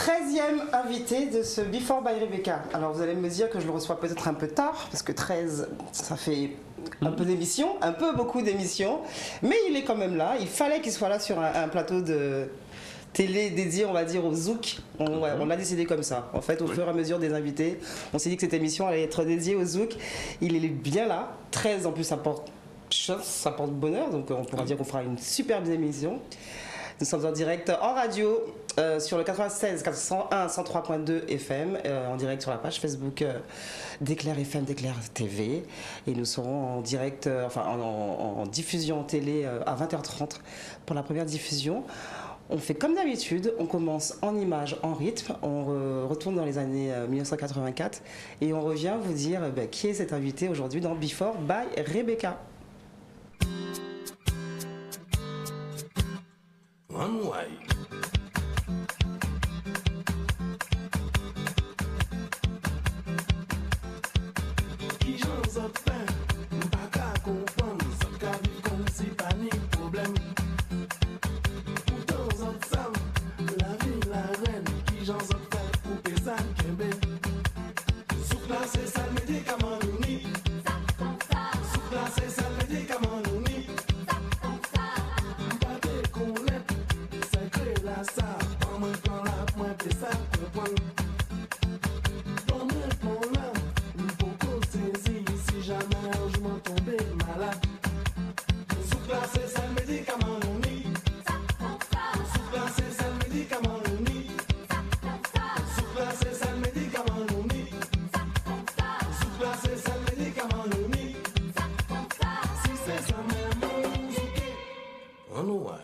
13e invité de ce Before by Rebecca. Alors vous allez me dire que je le reçois peut-être un peu tard, parce que 13, ça fait un peu d'émissions, un peu beaucoup d'émissions, mais il est quand même là. Il fallait qu'il soit là sur un plateau de télé dédié, on va dire, au Zouk. On l'a décidé comme ça. En fait, au fur et à mesure des invités, on s'est dit que cette émission allait être dédiée au Zouk. Il est bien là. 13, en plus, ça porte chance, ça porte bonheur, donc on pourra dire qu'on fera une superbe émission. Nous sommes en direct en radio sur le 96, 101, 103.2 FM, en direct sur la page Facebook d'Éclair FM, d'Éclair TV. Et nous serons en direct, en diffusion télé à 20h30 pour la première diffusion. On fait comme d'habitude, on commence en images, en rythme, on retourne dans les années 1984 et on revient vous dire qui est cet invité aujourd'hui dans Before by Rebecca. One way. Qui j'en ai fait, pas qu'à comprendre, ça qu'à vivre comme si pas ni problème. Pourtant, on s'en la vie, la reine, qui j'en ai fait, pour pésa, kembe. Souffle là, c'est ça le médicament, nous ni. Souffle là, c'est ça le médicament, nous ni. Pas de connaître. Ça, pas moins plan là, moins ça, comprendre. Dans mon plan là, nous pouvons saisir si jamais je m'en tombais malade. Souffle là, c'est ça le médicament, non ni. Souffle là, c'est ça le médicament, non ni. Souffle là, c'est ça le médicament, non ni. Souffle là, c'est ça le médicament, non ni. Si c'est ça même, on nous voit.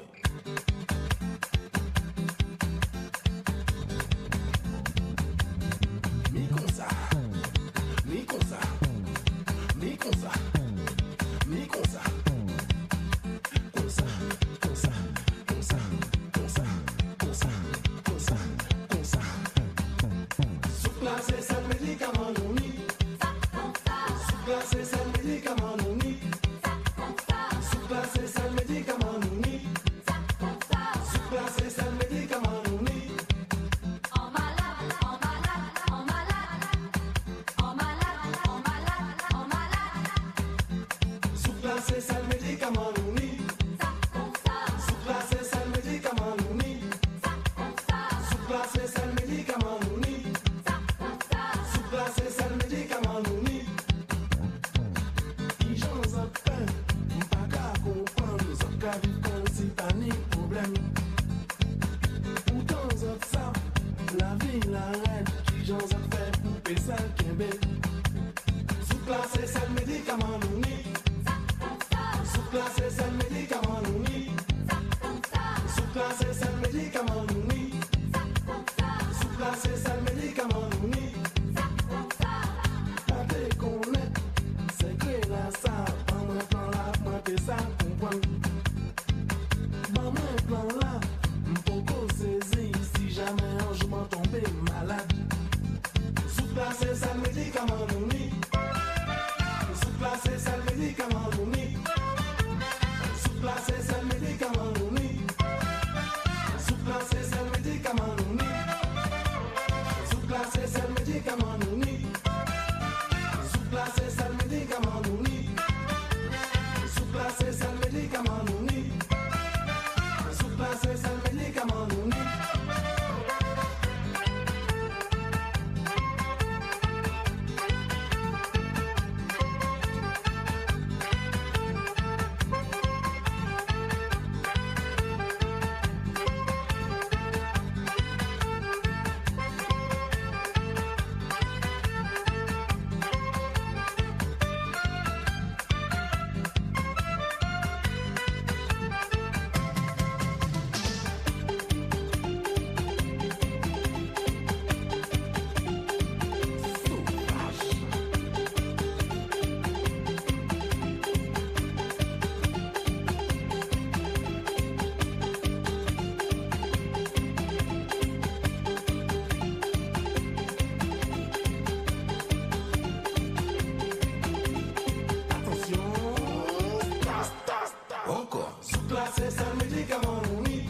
c'est ça le médicament, oui.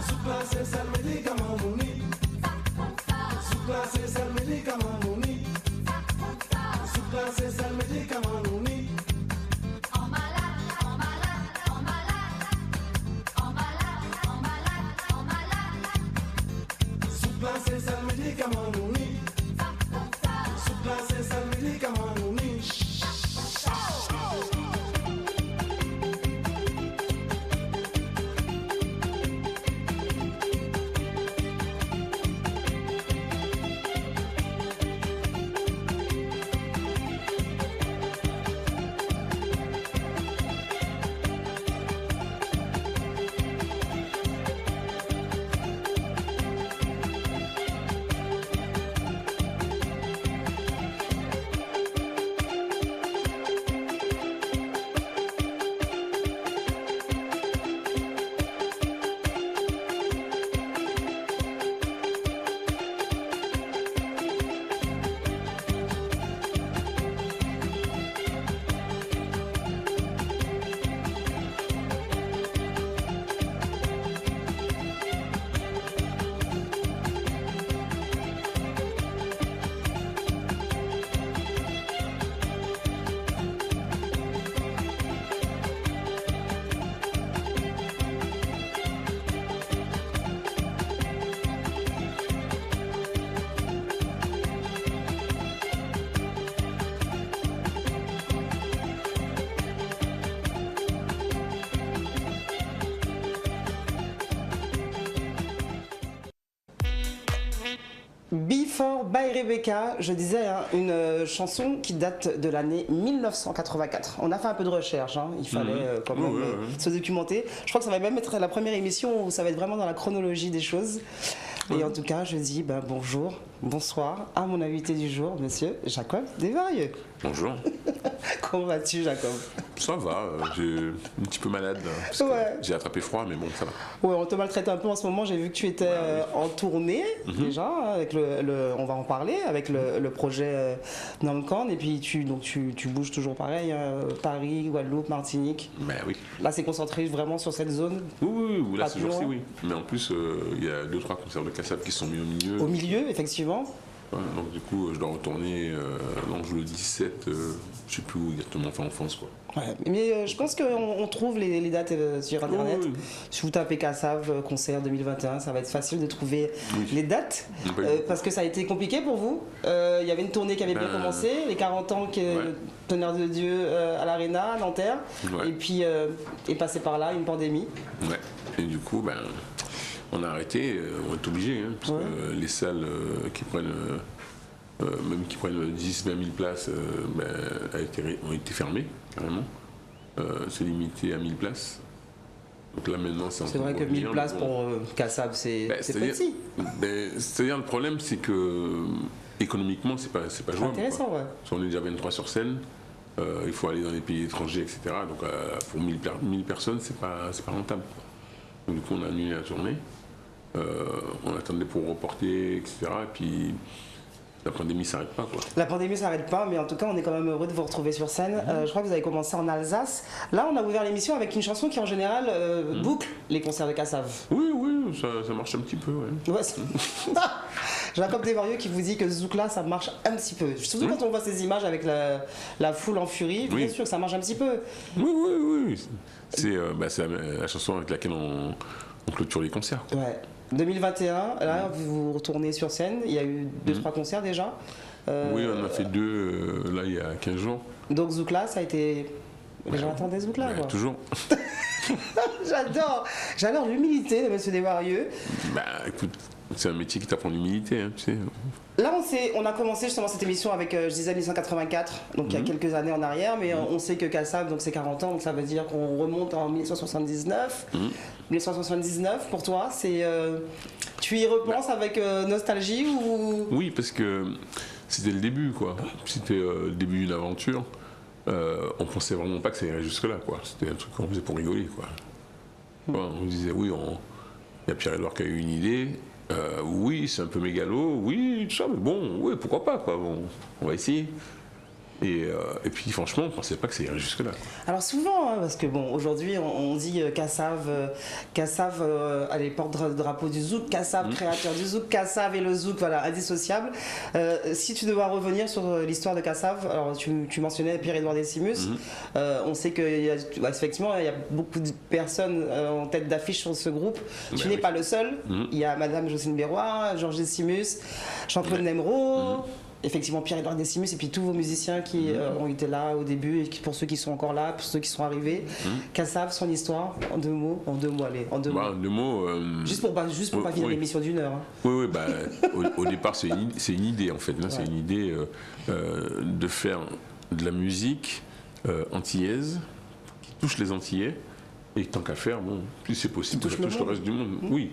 Souple, c'est ça le médicament, oui. c'est ça le médicament nous ni. Soukla c'est ça le médicament nous ni. Before by Rebecca, je disais, hein, une chanson qui date de l'année 1984. On a fait un peu de recherche, hein, il fallait quand même se documenter. Je crois que ça va même être la première émission où ça va être vraiment dans la chronologie des choses. Et en tout cas, je dis bonjour, bonsoir à mon invité du jour, monsieur Jacob Desvarieux. Bonjour. Comment vas-tu, Jacob? Ça va, j'ai un petit peu malade, parce que j'ai attrapé froid, mais bon, ça va. Ouais, on te maltraite un peu en ce moment, j'ai vu que tu étais en tournée, déjà, avec on va en parler, avec le projet Namcorn, et puis tu bouges toujours pareil, Paris, Guadeloupe, Martinique. Ben oui. Là, c'est concentré vraiment sur cette zone? Oui, là, ce jour-ci, oui. Mais en plus, il y a 2-3 concerts de Kassav qui sont mis au milieu. Au milieu, effectivement. Ouais, donc du coup, je dois retourner donc le 17, je sais plus où exactement, en France, quoi. Ouais, mais je pense qu'on trouve les dates sur internet. Oui. Si vous tapez Kassav concert 2021, ça va être facile de trouver les dates. Parce que ça a été compliqué pour vous. Il y avait une tournée qui avait bien commencé, les 40 ans le Tonnerre de Dieu à l'Arena, à Nanterre. Et puis est passé par là une pandémie. Ouais. Et du coup, on a arrêté, on est obligé, hein, parce que les salles qui prennent, même qui prennent 10-20 000 places, ont été fermées, carrément. C'est limité à 1000 places. Donc là maintenant, c'est vrai que 1000 places pour Kassav, c'est petit. C'est-à-dire, le problème, c'est que économiquement, c'est pas jouable. C'est intéressant, quoi. Si on est déjà 23 sur scène, il faut aller dans les pays étrangers, etc. Donc pour 1000 personnes, c'est pas rentable. Donc, du coup, on a annulé la tournée. On attendait pour reporter, etc. Et puis la pandémie ne s'arrête pas, quoi. La pandémie ne s'arrête pas, mais en tout cas, on est quand même heureux de vous retrouver sur scène. Je crois que vous avez commencé en Alsace. Là, on a ouvert l'émission avec une chanson qui, en général, boucle les concerts de Kassav. Oui, ça marche un petit peu, ouais. Jacob Desvarieux qui vous dit que Zoukla, ça marche un petit peu. Surtout quand on voit ces images avec la foule en furie, bien sûr que ça marche un petit peu. Oui. C'est la chanson avec laquelle on clôture les concerts. Ouais. 2021, là, vous retournez sur scène. Il y a eu 2-3 concerts déjà. Oui, on a fait 2 là il y a 15 jours. Donc Zoukla, ça a été. Les gens attendaient Zoukla, quoi. Toujours. J'adore l'humilité de monsieur Desvarieux. Écoute, c'est un métier qui t'apprend l'humilité, hein, tu sais. Là, on a commencé justement cette émission avec, je disais, 1984, donc il y a quelques années en arrière, mais on sait que Kassav, donc c'est 40 ans, donc ça veut dire qu'on remonte en 1979. 1979, pour toi, tu y repenses avec nostalgie ou... Oui, parce que c'était le début, quoi. C'était le début d'une aventure. On pensait vraiment pas que ça irait jusque-là, quoi. C'était un truc qu'on faisait pour rigoler, quoi. On disait, il y a Pierre-Édouard qui a eu une idée. Oui, c'est un peu mégalo, oui, tout ça, mais bon, oui, pourquoi pas, quoi. Bon, on va essayer. Et puis franchement, on ne pensait pas que ça irait jusque-là. Alors souvent, hein, parce que bon, aujourd'hui on dit Kassav à les porte-drapeaux du Zouk, Kassav créateur du Zouk, Kassav et le Zouk, voilà, indissociable. Si tu dois revenir sur l'histoire de Kassav, alors tu mentionnais Pierre-Édouard Décimus, on sait qu'effectivement il y a beaucoup de personnes en tête d'affiche sur ce groupe. Tu n'es pas le seul, il y a Madame Jocelyne Berroy, Georges Décimus, Jean-Claude Nemro. Effectivement, Pierre-Édouard Décimus et puis tous vos musiciens qui ont été là au début et pour ceux qui sont encore là, pour ceux qui sont arrivés. Kassav, son histoire, en deux mots, allez, en deux mots. En deux mots. Juste pour pas finir l'émission d'une heure. Hein. Oui, au départ, c'est une idée en fait. Là, c'est une idée de faire de la musique antillaise qui touche les Antillais. Et tant qu'à faire, bon, plus c'est possible, ça touche le reste du monde. Oui,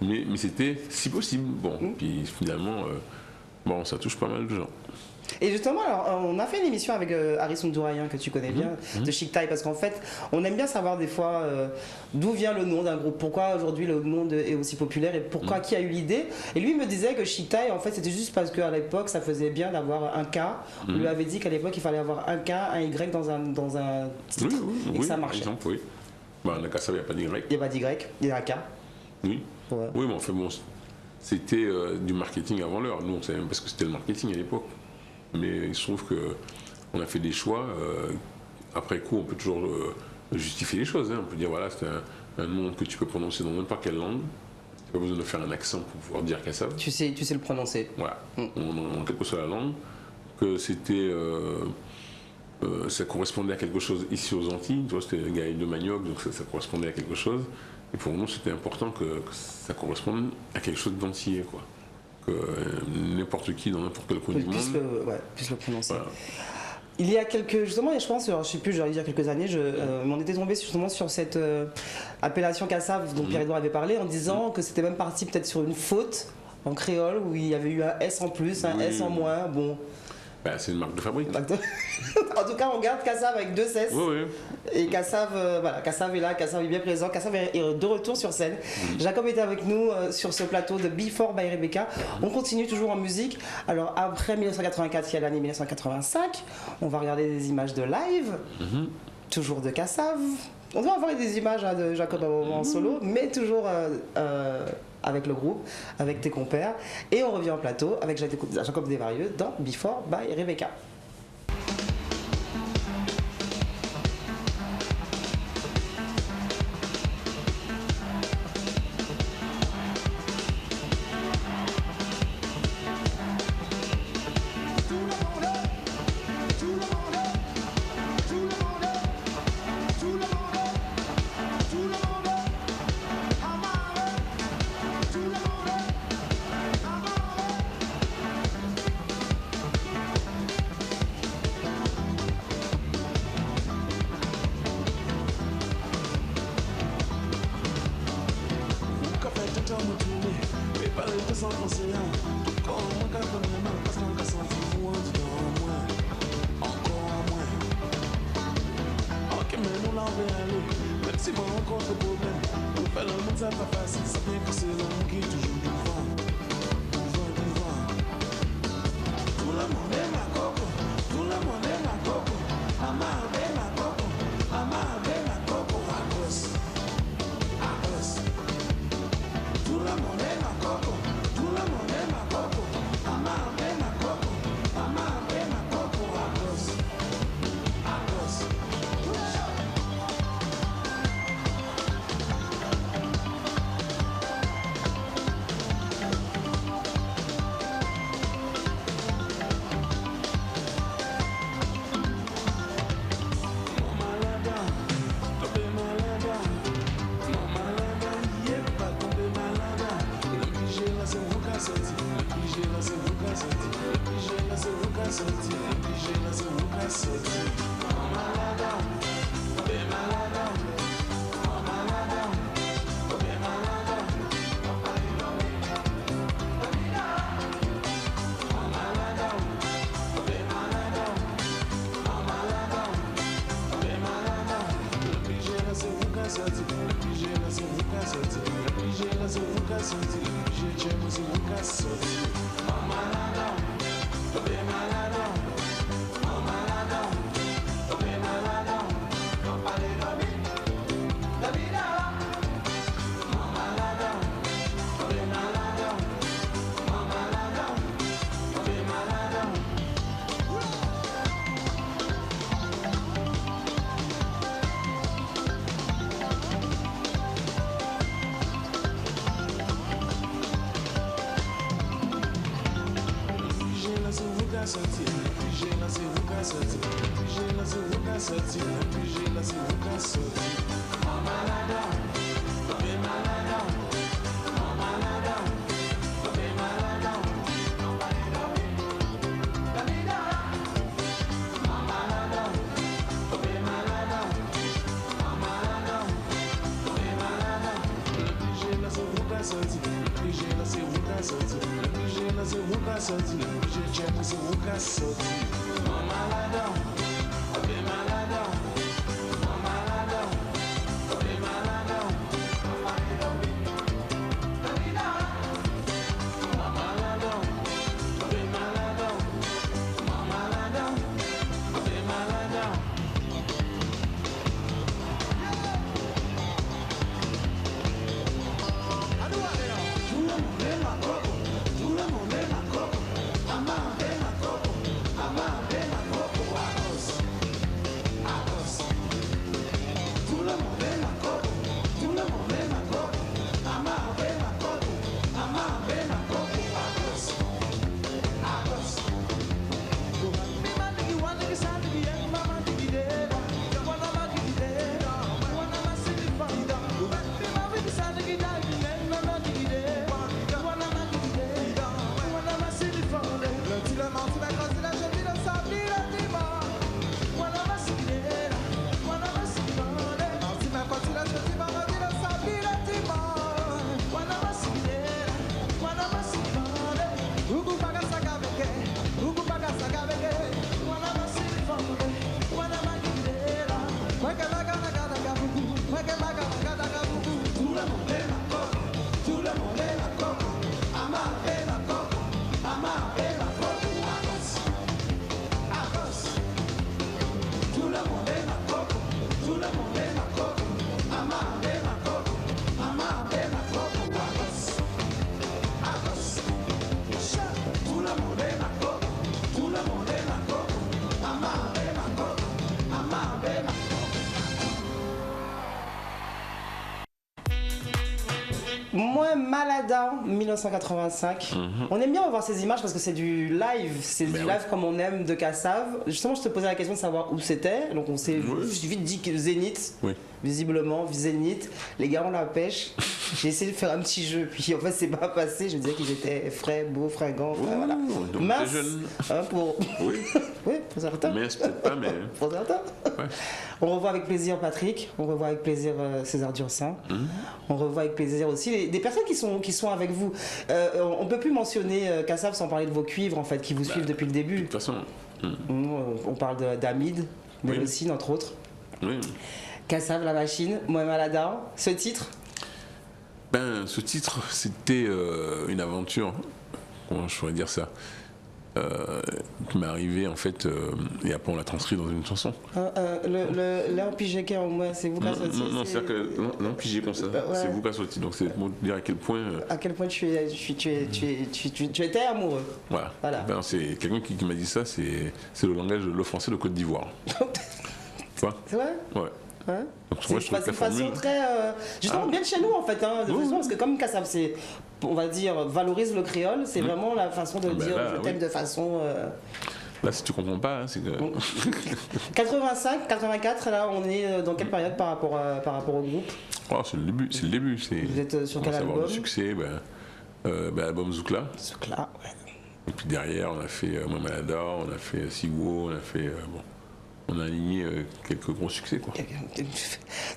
mais c'était si possible. Bon, puis finalement. Bon, ça touche pas mal de gens. Et justement, alors, on a fait une émission avec Harrison Dourayen, que tu connais bien, de Chic Taille, parce qu'en fait, on aime bien savoir des fois d'où vient le nom d'un groupe, pourquoi aujourd'hui le nom est aussi populaire et pourquoi qui a eu l'idée. Et lui me disait que Chic Taille, en fait, c'était juste parce qu'à l'époque, ça faisait bien d'avoir un K. On lui avait dit qu'à l'époque, il fallait avoir un K, un Y dans un titre, et que ça marchait. Par exemple, oui. Bah, dans Kassav, il n'y a pas d'Y. Il n'y a pas d'Y, il y a un K. Oui. Ouais. Oui, mais en fait, bon, c'était du marketing avant l'heure. Nous, on savait même pas ce que c'était le marketing à l'époque. Mais il se trouve qu'on a fait des choix. Après coup, on peut toujours justifier les choses. Hein. On peut dire, voilà, c'est un nom que tu peux prononcer dans n'importe quelle langue. Tu n'as pas besoin de faire un accent pour pouvoir dire Kassav. Tu sais le prononcer. Voilà. Quelle que soit la langue, que c'était... ça correspondait à quelque chose ici aux Antilles. Tu vois, c'était un gaïl de manioc, donc ça correspondait à quelque chose. Et pour nous, c'était important que ça corresponde à quelque chose d'antillais, quoi. Que n'importe qui, dans n'importe quel coin du monde... puisse le prononcer. Voilà. Il y a justement, je pense, je sais plus, j'aurais dit il y a quelques années, on était tombé justement sur cette appellation Kassav dont Pierre-Édouard avait parlé, en disant que c'était même parti peut-être sur une faute en créole, où il y avait eu un S en plus, un S en moins, bon... Ben, c'est une marque de fabrique. En tout cas, on garde Kassav avec deux S. Oui. Et Kassav, Kassav est là, Kassav est bien présent. Kassav est de retour sur scène. Jacob était avec nous sur ce plateau de Before by Rebecca. On continue toujours en musique. Alors, après 1984, il y a l'année 1985. On va regarder des images de live. Toujours de Kassav. On doit avoir des images de Jacob en solo, mais toujours avec le groupe, avec tes compères. Et on revient en plateau avec Jacob Desvarieux dans Before by Rebecca. Malade, sorti, obligé là c'est vous qui sorti, obligé là c'est vous qui sorti, obligé là c'est vous qui sorti. Mama nada, baby malada, mama nada, baby malada, nobody love me, baby nada, mama nada, baby malada, mama nada, baby malada. Obligé là c'est vous qui sorti, obligé là c'est vous qui sorti, obligé là c'est vous qui sorti, obligé check c'est vous qui sorti. Mama nada, baby malada, mama nada, baby malada, nobody love me, baby nada, mama nada, baby malada, mama nada, baby malada. Moi, Malada, 1985. On aime bien voir ces images parce que c'est du live. C'est du live comme on aime de Kassav. Justement, je te posais la question de savoir où c'était. Donc, on s'est vite dit que Zénith. Oui. Visiblement, Zénith. Les gars, on la pêche. J'ai essayé de faire un petit jeu. Puis, en fait, c'est pas passé. Je me disais qu'ils étaient frais, beaux, fringants. Enfin, voilà. Donc Mince. jeune. Hein, pour... Oui. Oui, pour certains. Mais c'est peut-être pas, mais. Pour certains. Ouais. On revoit avec plaisir Patrick, on revoit avec plaisir César Dursin, on revoit avec plaisir aussi des personnes qui sont avec vous. On peut plus mentionner Kassav sans parler de vos cuivres en fait, qui vous suivent depuis le début. De toute façon. On parle d'Amid, Mélocine entre autres. Oui. Kassav, la machine, Moi Malada, ce titre. Ben, ce titre, c'était une aventure, comment je pourrais dire ça, qui m'est arrivée en fait, et après on l'a transcrit dans une chanson. L'air pigéqué en moi, c'est vous qui avez sorti. Non, c'est que non pigé comme ça, ouais. c'est vous qui avez sorti, donc c'est pour dire à quel point. À quel point tu étais amoureux. Voilà. Ben, c'est quelqu'un qui m'a dit ça, c'est le langage de l'offensé de Côte d'Ivoire. Tu vois? C'est vrai? Ouais. Ouais. Donc, moi, je trouve que C'est la une façon formule. très justement bien de chez nous en fait hein, de façon, parce que comme Kassav c'est, on va dire, valorise le créole, c'est vraiment la façon de Ben dire là, je t'aime de façon Là, si tu comprends pas, hein, c'est que. 85, 84, là on est dans quelle période par rapport au groupe? Oh, c'est le début. Vous êtes sur quel On va avoir album? le succès, album Zoukla. Là, ouais. Et puis derrière, on a fait Moi Malada, on a fait Sigo, on a fait. On a aligné quelques gros succès, quoi.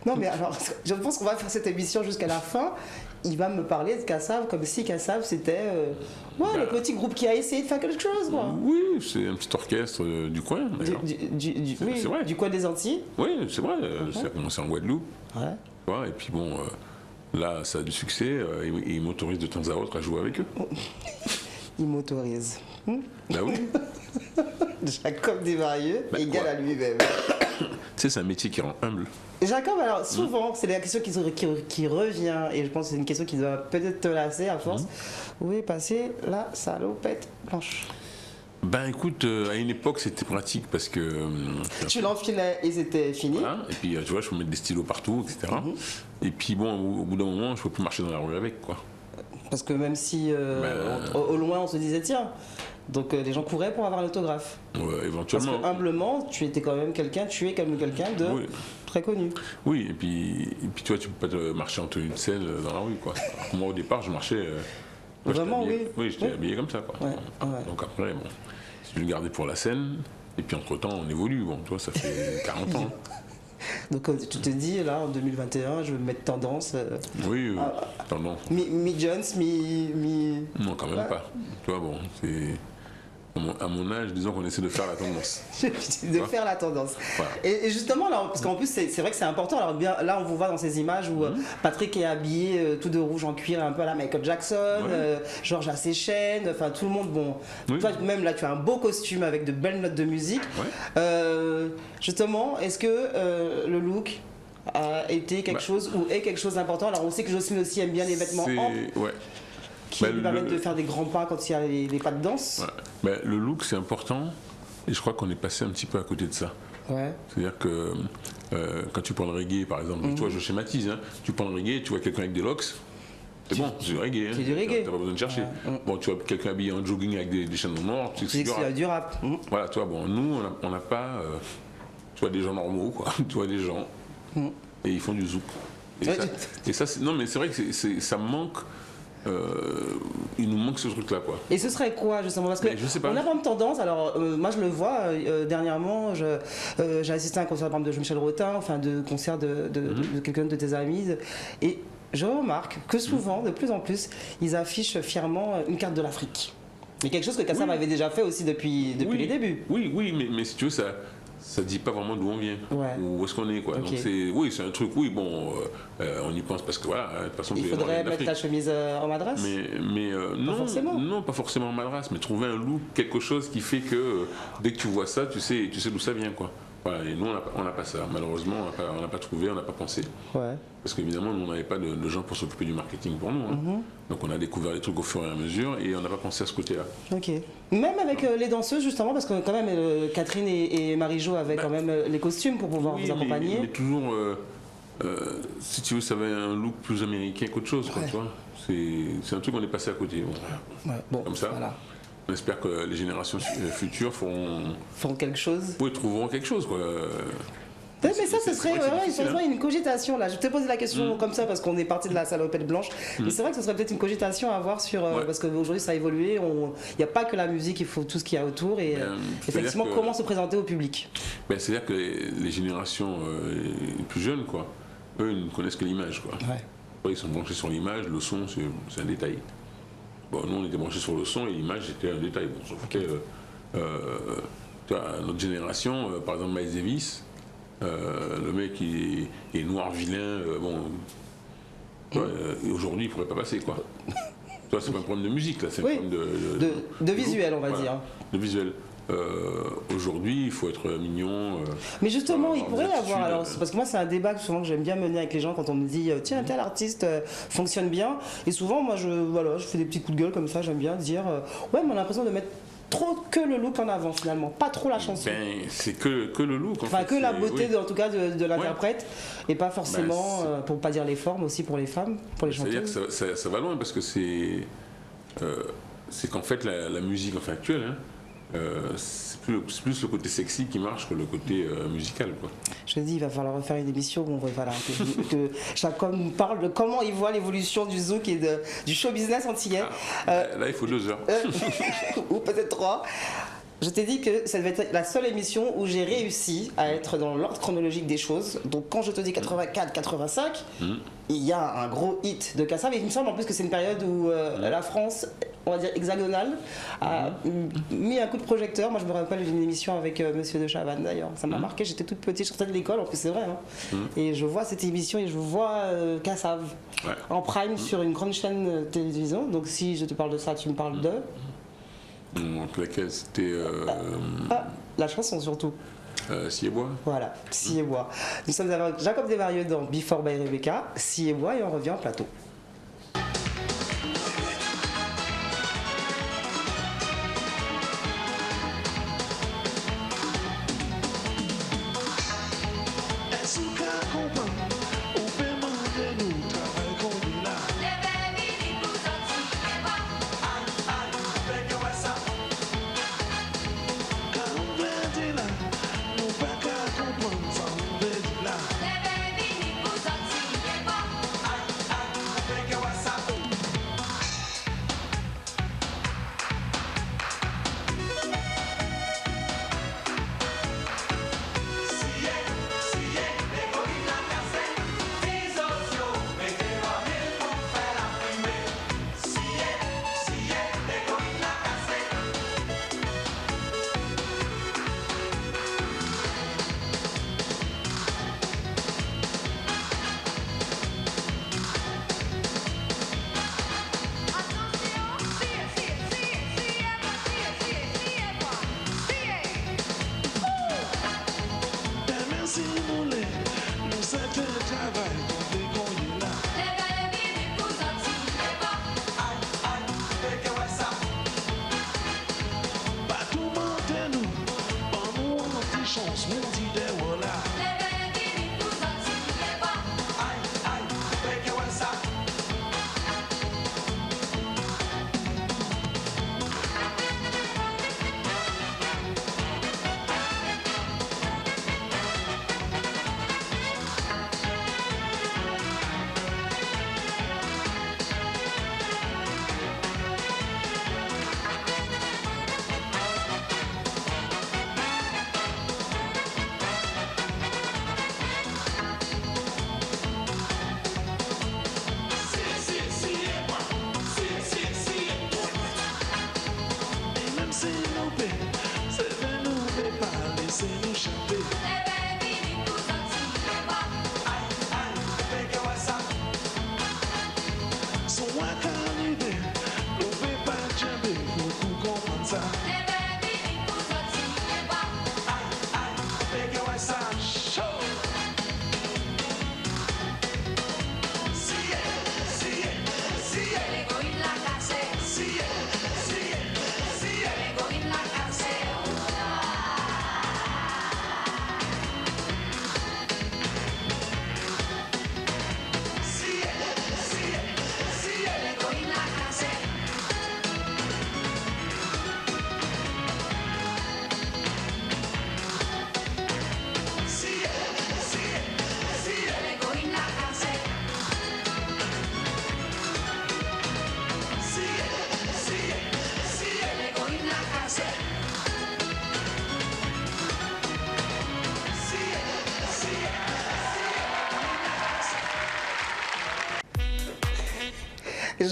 Non mais alors, je pense qu'on va faire cette émission jusqu'à la fin. Il va me parler de Kassav comme si Kassav c'était le petit groupe qui a essayé de faire quelque chose, quoi. Oui, c'est un petit orchestre du coin, d'ailleurs. Oui, c'est vrai. du coin des Antilles. Oui, c'est vrai, ça a commencé en Guadeloupe. Ouais. Tu vois, et puis bon, là, ça a du succès, et ils m'autorisent de temps à autre à jouer avec eux. Il m'autorise. Bah oui. Jacob Desvarieux, égal à lui-même. Tu sais, c'est un métier qui rend humble. Jacob, alors souvent, c'est la question qui revient, et je pense que c'est une question qui doit peut-être te lasser à force. Où est passée la salopette blanche? Ben écoute, à une époque, c'était pratique parce que. Tu l'enfilais et c'était fini. Voilà, et puis tu vois, je peux mettre des stylos partout, etc. Et puis bon, au bout d'un moment, je peux plus marcher dans la rue avec, quoi. Parce que même si au loin on se disait tiens, donc les gens couraient pour avoir l'autographe. Ouais, éventuellement. Parce que humblement, tu es quand même quelqu'un de Oui. très connu. Oui, et puis tu vois, tu peux pas te marcher en tenue de scène dans la rue, quoi. Moi, au départ, je marchais. Moi, Vraiment, j'étais habillé- oui. j'étais habillé comme ça, quoi. Ouais, ouais. Donc après, bon, je le gardais pour la scène. Et puis entre-temps, on évolue. Bon, tu vois, ça fait 40 ans. Donc tu te dis là en 2021, je vais me mettre tendance. Oui, tendance. Mi-Jones, mi. Non, quand même pas. Tu vois, bon, c'est. À mon âge, disons qu'on essaie de faire la tendance. de faire la tendance. Voilà. Et justement, là, parce qu'en plus, c'est vrai que c'est important. Alors, bien, là, on vous voit dans ces images où Patrick est habillé tout de rouge en cuir, un peu à la Michael Jackson, Georges a ses chaînes, enfin, tout le monde. Bon, Oui. toi, même là, tu as un beau costume avec de belles notes de musique. Ouais. Justement, est-ce que le look a été quelque chose ou est quelque chose d'important? Alors, on sait que Jocelyne aussi aime bien les vêtements amples, Ouais. qui lui permettent de faire des grands pas quand il y a les pas de danse. Ouais. Le look, c'est important. Et je crois qu'on est passé un petit peu à côté de ça. Ouais. C'est-à-dire que quand tu prends le reggae, par exemple, tu vois, je schématise, hein, tu prends le reggae, tu vois quelqu'un avec des locks, c'est bon, c'est du reggae. Hein. C'est du reggae. T'as pas besoin de chercher. Bon, tu vois quelqu'un habillé en jogging avec des chaînes noires, tu sais C'est que c'est du rap. du rap. Voilà, tu vois, bon, nous, on n'a pas, tu vois, des gens normaux, quoi. Tu vois, des gens, et ils font du zouk. Et ça, non, mais c'est vrai que ça me manque. Il nous manque ce truc-là, quoi. Et ce serait quoi justement? Parce que Mais je sais pas. on a vraiment tendance. Alors moi je le vois dernièrement. J'ai assisté à un concert par exemple, de Michel Rotin, enfin de concert de quelqu'un de tes amis, et je remarque que souvent, de plus en plus, ils affichent fièrement une carte de l'Afrique. Mais quelque chose que Kassav avait déjà fait aussi depuis les débuts. Oui, mais si tu veux, ça dit pas vraiment d'où on vient, Ouais. ou où est-ce qu'on est, quoi. Ok. Donc c'est un truc, on y pense parce que voilà, de toute façon, Il tu es faudrait en mettre Afrique. la chemise en madras. Mais non, forcément. non, pas forcément en madras, mais trouver un look, quelque chose qui fait que dès que tu vois ça, tu sais d'où ça vient, quoi. Voilà, et nous, on n'a pas ça. Malheureusement, on n'a pas trouvé, on n'a pas pensé. Ouais. Parce qu'évidemment, nous, on n'avait pas de gens pour s'occuper du marketing pour nous. Hein. Donc, on a découvert les trucs au fur et à mesure et on n'a pas pensé à ce côté-là. Ok. Même avec les danseuses justement, parce que quand même Catherine et Marie-Jo avaient quand même les costumes pour pouvoir vous accompagner. Mais toujours, si tu veux, ça avait un look plus américain qu'autre chose, quoi, tu vois. C'est un truc qu'on est passé à côté. Bon. Ouais, bon, Comme ça. voilà. On espère que les générations futures Font quelque chose. oui, trouveront quelque chose, quoi. Mais ça, ce c'est serait vrai que c'est difficile, une cogitation là. Je te pose la question comme ça parce qu'on est parti de la salopette blanche. Mais c'est vrai que ce serait peut-être une cogitation à avoir sur. Parce qu'aujourd'hui, ça a évolué. Il n'y a pas que la musique, il faut tout ce qu'il y a autour. Et effectivement, comment se présenter au public. C'est-à-dire que les générations les plus jeunes, quoi, eux, ils ne connaissent que l'image, quoi. Ouais. Après, ils sont branchés sur l'image, le son, c'est un détail. Bon, nous, on était branchés sur le son et l'image, c'était un détail. Bon, sauf que, tu vois, notre génération, par exemple, Miles Davis, le mec, il est noir, vilain, tu vois, aujourd'hui, il ne pourrait pas passer, quoi. Tu vois, c'est pas un problème de musique, là, c'est un problème de visuel, on va voilà, dire. de visuel. Aujourd'hui, il faut être mignon. Mais justement, faut il pourrait des avoir. Alors, attitudes, parce que moi, c'est un débat que souvent que j'aime bien mener avec les gens quand on me dit tiens, tel artiste fonctionne bien. Et souvent, moi, je fais des petits coups de gueule comme ça. J'aime bien dire ouais, mais on a l'impression de mettre trop que le look en avant finalement, pas trop la chanson. C'est que le look. En Enfin, fait, que la c'est- beauté, oui. en tout cas, de l'interprète, et pas forcément, Ben, pour pas dire les formes aussi pour les femmes, pour les C'est-à-dire chanteuses. que ça va loin parce que c'est qu'en fait la musique enfin, actuelle, hein, c'est plus le côté sexy qui marche que le côté musical, quoi. Je te dis, il va falloir refaire une émission où que chaque homme nous parle de comment il voit l'évolution du zouk et du show business antillais. Là, il faut 2 heures. Ou peut-être 3. Je t'ai dit que ça devait être la seule émission où j'ai réussi à être dans l'ordre chronologique des choses. Donc quand je te dis 84-85, il y a un gros hit de Kassav. Et il me semble en plus que c'est une période où la France, on va dire hexagonale, a mis un coup de projecteur. Moi je me rappelle d'une émission avec Monsieur de Chavannes d'ailleurs. Ça m'a marqué, j'étais toute petite, je sortais de l'école, en plus c'est vrai. Hein. Et je vois cette émission et je vois Kassav en prime sur une grande chaîne de télévision. Donc si je te parle de ça, tu me parles de... Donc laquelle c'était la chanson surtout. Siebois. Voilà, Si et Bois. Nous sommes avec Jacob Desvarieux dans Before by Rebecca, Si et Bois, et on revient en plateau. Est-ce qu'à comprendre, au paiement de nous, travail qu'on est là.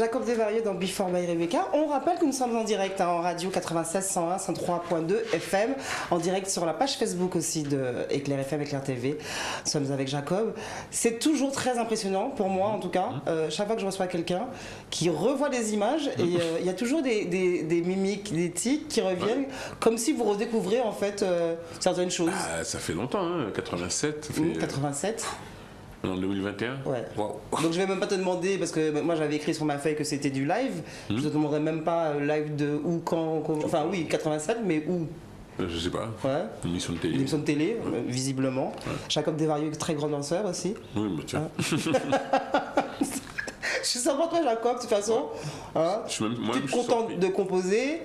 Jacob Desvarieux dans Before by Rebecca. On rappelle que nous sommes en direct en radio 96 101 103.2 FM, en direct sur la page Facebook aussi de Éclair FM, Éclair TV. Nous sommes avec Jacob. C'est toujours très impressionnant pour moi en tout cas. Chaque fois que je reçois quelqu'un qui revoit des images et il y a toujours des mimiques, des tics qui reviennent comme si vous redécouvrez en fait certaines choses. Ah, ça fait longtemps, hein, 87. Ça fait, 87. En 2021. Ouais. Wow. Donc je vais même pas te demander, parce que moi j'avais écrit sur ma feuille que c'était du live. Je te demanderai même pas live de où, quand, enfin oui, 87, mais où? Je sais pas. Ouais. Une émission de télé. Une émission de télé, visiblement. Ouais. Jacob Desvarieux, très grand danseur aussi. Oui, mais tiens. Je suis sympa toi Jacob, de toute façon. Hein, je suis même, moi, tu es content de composer,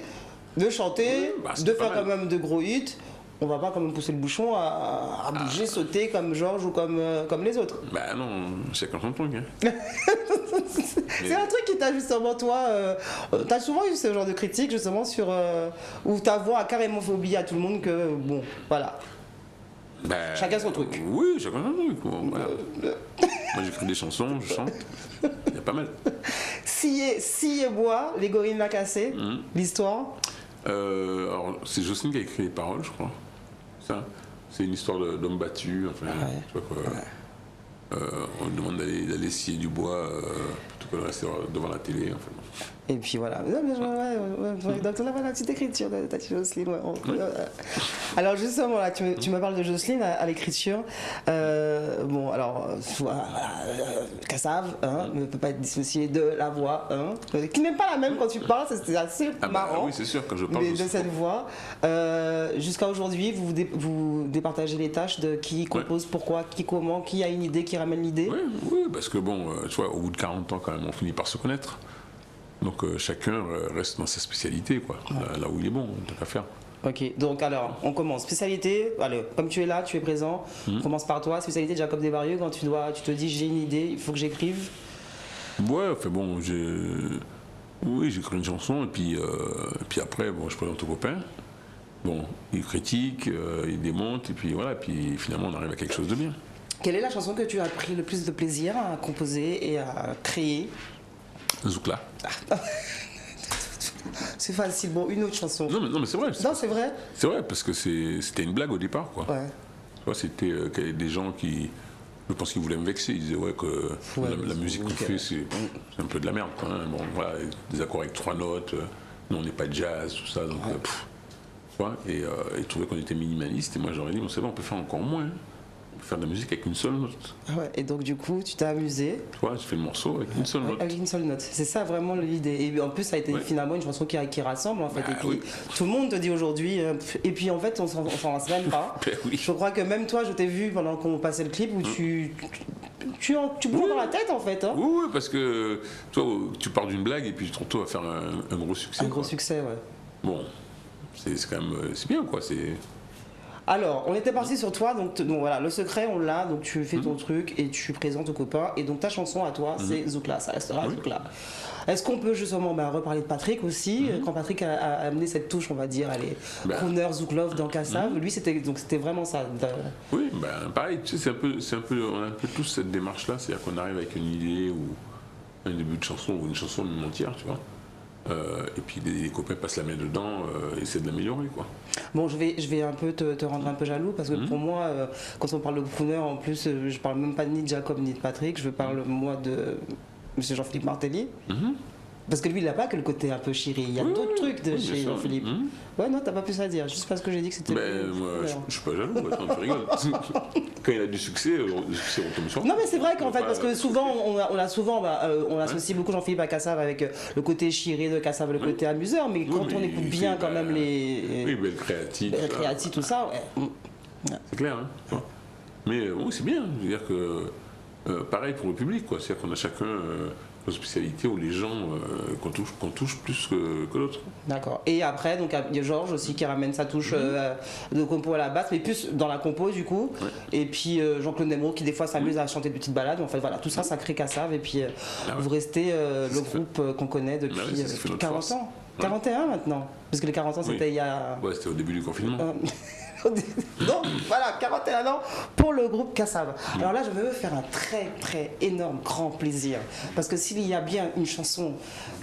de chanter, de faire quand même de gros hits. On va pas quand même pousser le bouchon à bouger, sauter comme Georges ou comme les autres. Bah non, chacun son truc. Hein. C'est un truc qui t'a justement, toi, t'as souvent eu ce genre de critique justement sur où ta voix a carrément fait oublier à tout le monde que, bon, voilà. Bah, chacun son truc. Oui, chacun son truc. Bon, voilà. Moi j'écris des chansons, je chante. Il y a pas mal. Si et bois, les gorilles l'a cassé, l'histoire. Alors c'est Jocelyne qui a écrit les paroles, je crois. Ça, c'est une histoire d'homme battu. Enfin, je sais pas quoi. On lui demande d'aller scier du bois plutôt que de rester devant la télé. Enfin. Et puis voilà. Donc là, voilà, petite écriture de Tati Jocelyne. Ouais. Alors justement, là, tu me parles de Jocelyne à l'écriture. Bon, alors, Kassav ne peut pas être dissocié de la voix, qui n'est pas la même quand tu parles, c'est assez marrant. Oui, c'est sûr, quand je parle de cette voix. Jusqu'à aujourd'hui, vous départagez les tâches de qui compose, pourquoi, qui comment, qui a une idée, qui ramène l'idée. Oui, parce que bon, tu vois, au bout de 40 ans, quand même, on finit par se connaître. Donc chacun reste dans sa spécialité, quoi, là où il est bon, tant qu'à faire. Ok, donc alors, on commence. Spécialité, allez, comme tu es là, tu es présent, on commence par toi. Spécialité de Jacob Desvarieux, quand tu te dis j'ai une idée, il faut que j'écrive. Ouais, enfin bon, j'écris une chanson et puis après, bon, je présente au copain. Bon, il critique, il démonte et puis voilà, puis finalement on arrive à quelque chose de bien. Quelle est la chanson que tu as pris le plus de plaisir à composer et à créer? Zoukla. C'est facile. Bon, une autre chanson. Non, mais c'est vrai. Non, c'est vrai. C'est vrai, parce que c'était une blague au départ, quoi. Ouais. Tu vois, c'était des gens qui, je pense qu'ils voulaient me vexer. Ils disaient que la musique qu'on fait, c'est un peu de la merde, quoi. Hein. Bon, voilà, des accords avec 3 notes. Nous, on n'est pas de jazz, tout ça. Donc, tu vois, et ils trouvaient qu'on était minimaliste. Et moi, j'aurais dit, bon, c'est bon, on peut faire encore moins. Hein. Faire de la musique avec une seule note. Ouais, et donc du coup, tu t'es amusé. Toi, j'ai fait le morceau avec une seule note. Avec une seule note. C'est ça vraiment l'idée. Et en plus, ça a été finalement une chanson qui rassemble en fait. Et puis, tout le monde te dit aujourd'hui. Et puis en fait, on s'en lasse même pas. Je crois que même toi, je t'ai vu pendant qu'on passait le clip où tu bouges dans la tête en fait. Hein. Oui, parce que toi, tu pars d'une blague et puis tu te retrouves à faire un gros succès. Un gros succès, ouais. Bon, c'est quand même, c'est bien quoi. Alors, on était parti sur toi, donc voilà, le secret, on l'a, donc tu fais ton truc et tu présentes aux copains, et donc ta chanson à toi, c'est Zoukla, ça restera Zoukla. Est-ce qu'on peut justement reparler de Patrick aussi, quand Patrick a amené cette touche, on va dire, allez, crooner, Zouklov dans Kassav, lui c'était vraiment ça. Oui, pareil, tu sais, on a un peu tous cette démarche-là, c'est-à-dire qu'on arrive avec une idée ou un début de chanson ou une chanson même entière, tu vois. Et puis les copains passent la main dedans et essaient de l'améliorer, quoi. Bon, je vais un peu te rendre un peu jaloux parce que pour moi, quand on parle de crooner, en plus, je parle même pas ni de Jacob ni de Patrick, je parle moi Monsieur Jean-Philippe Martelly. Parce que lui, il n'a pas que le côté un peu chéri. Il y a d'autres trucs de chez Jean-Philippe. Ouais, non, t'as pas pu ça dire. Juste parce que j'ai dit que c'était. Mais moi, je suis pas jaloux, attends, tu rigoles. Quand il a du succès, le succès retombe sur. Non, mais c'est vrai qu'en fait, parce que souvent, on associe beaucoup Jean-Philippe à Cassave avec le côté chiré de Cassave, le côté amuseur. Mais quand on écoute bien quand même les. Oui, belle créative. Belle créative, tout ça, ouais. C'est clair, hein. Mais bon, c'est bien. Je veux dire que. Pareil pour le public, quoi. C'est-à-dire qu'on a chacun. Une spécialité où les gens qu'on touche plus que l'autre. D'accord. Et après, donc il y a Georges aussi qui ramène sa touche de compo à la basse, mais plus dans la compo du coup. Ouais. Et puis Jean-Claude Nemro qui des fois s'amuse à chanter de petites balades. En fait, voilà, tout ça, ça crée Cassave. Et puis vous restez le groupe qu'on connaît depuis 40 ans. 41 maintenant. Parce que les 40 ans, c'était il y a. Ouais, c'était au début du confinement. Donc voilà, 41 ans pour le groupe Cassave. Alors là, je veux faire un très très énorme grand plaisir. Parce que s'il y a bien une chanson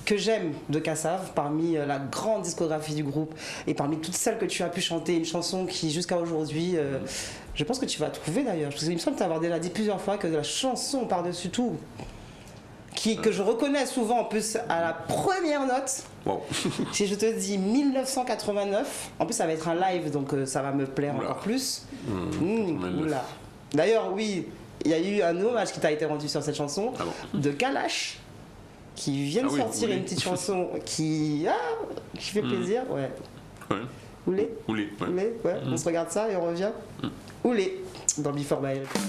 que j'aime de Cassave, parmi la grande discographie du groupe et parmi toutes celles que tu as pu chanter, une chanson qui jusqu'à aujourd'hui, je pense que tu vas trouver d'ailleurs. Parce qu'il me semble t'avoir déjà dit plusieurs fois que la chanson par-dessus tout, que je reconnais souvent en plus à la première note. Wow. Si je te dis 1989, en plus ça va être un live donc ça va me plaire encore plus. Oula. D'ailleurs oui, il y a eu un hommage qui t'a été rendu sur cette chanson de Kalash qui vient de sortir une petite chanson qui fait plaisir. Ouais. Oulé. Ouais. On se regarde ça et on revient. Oulé dans Before by Rebecca.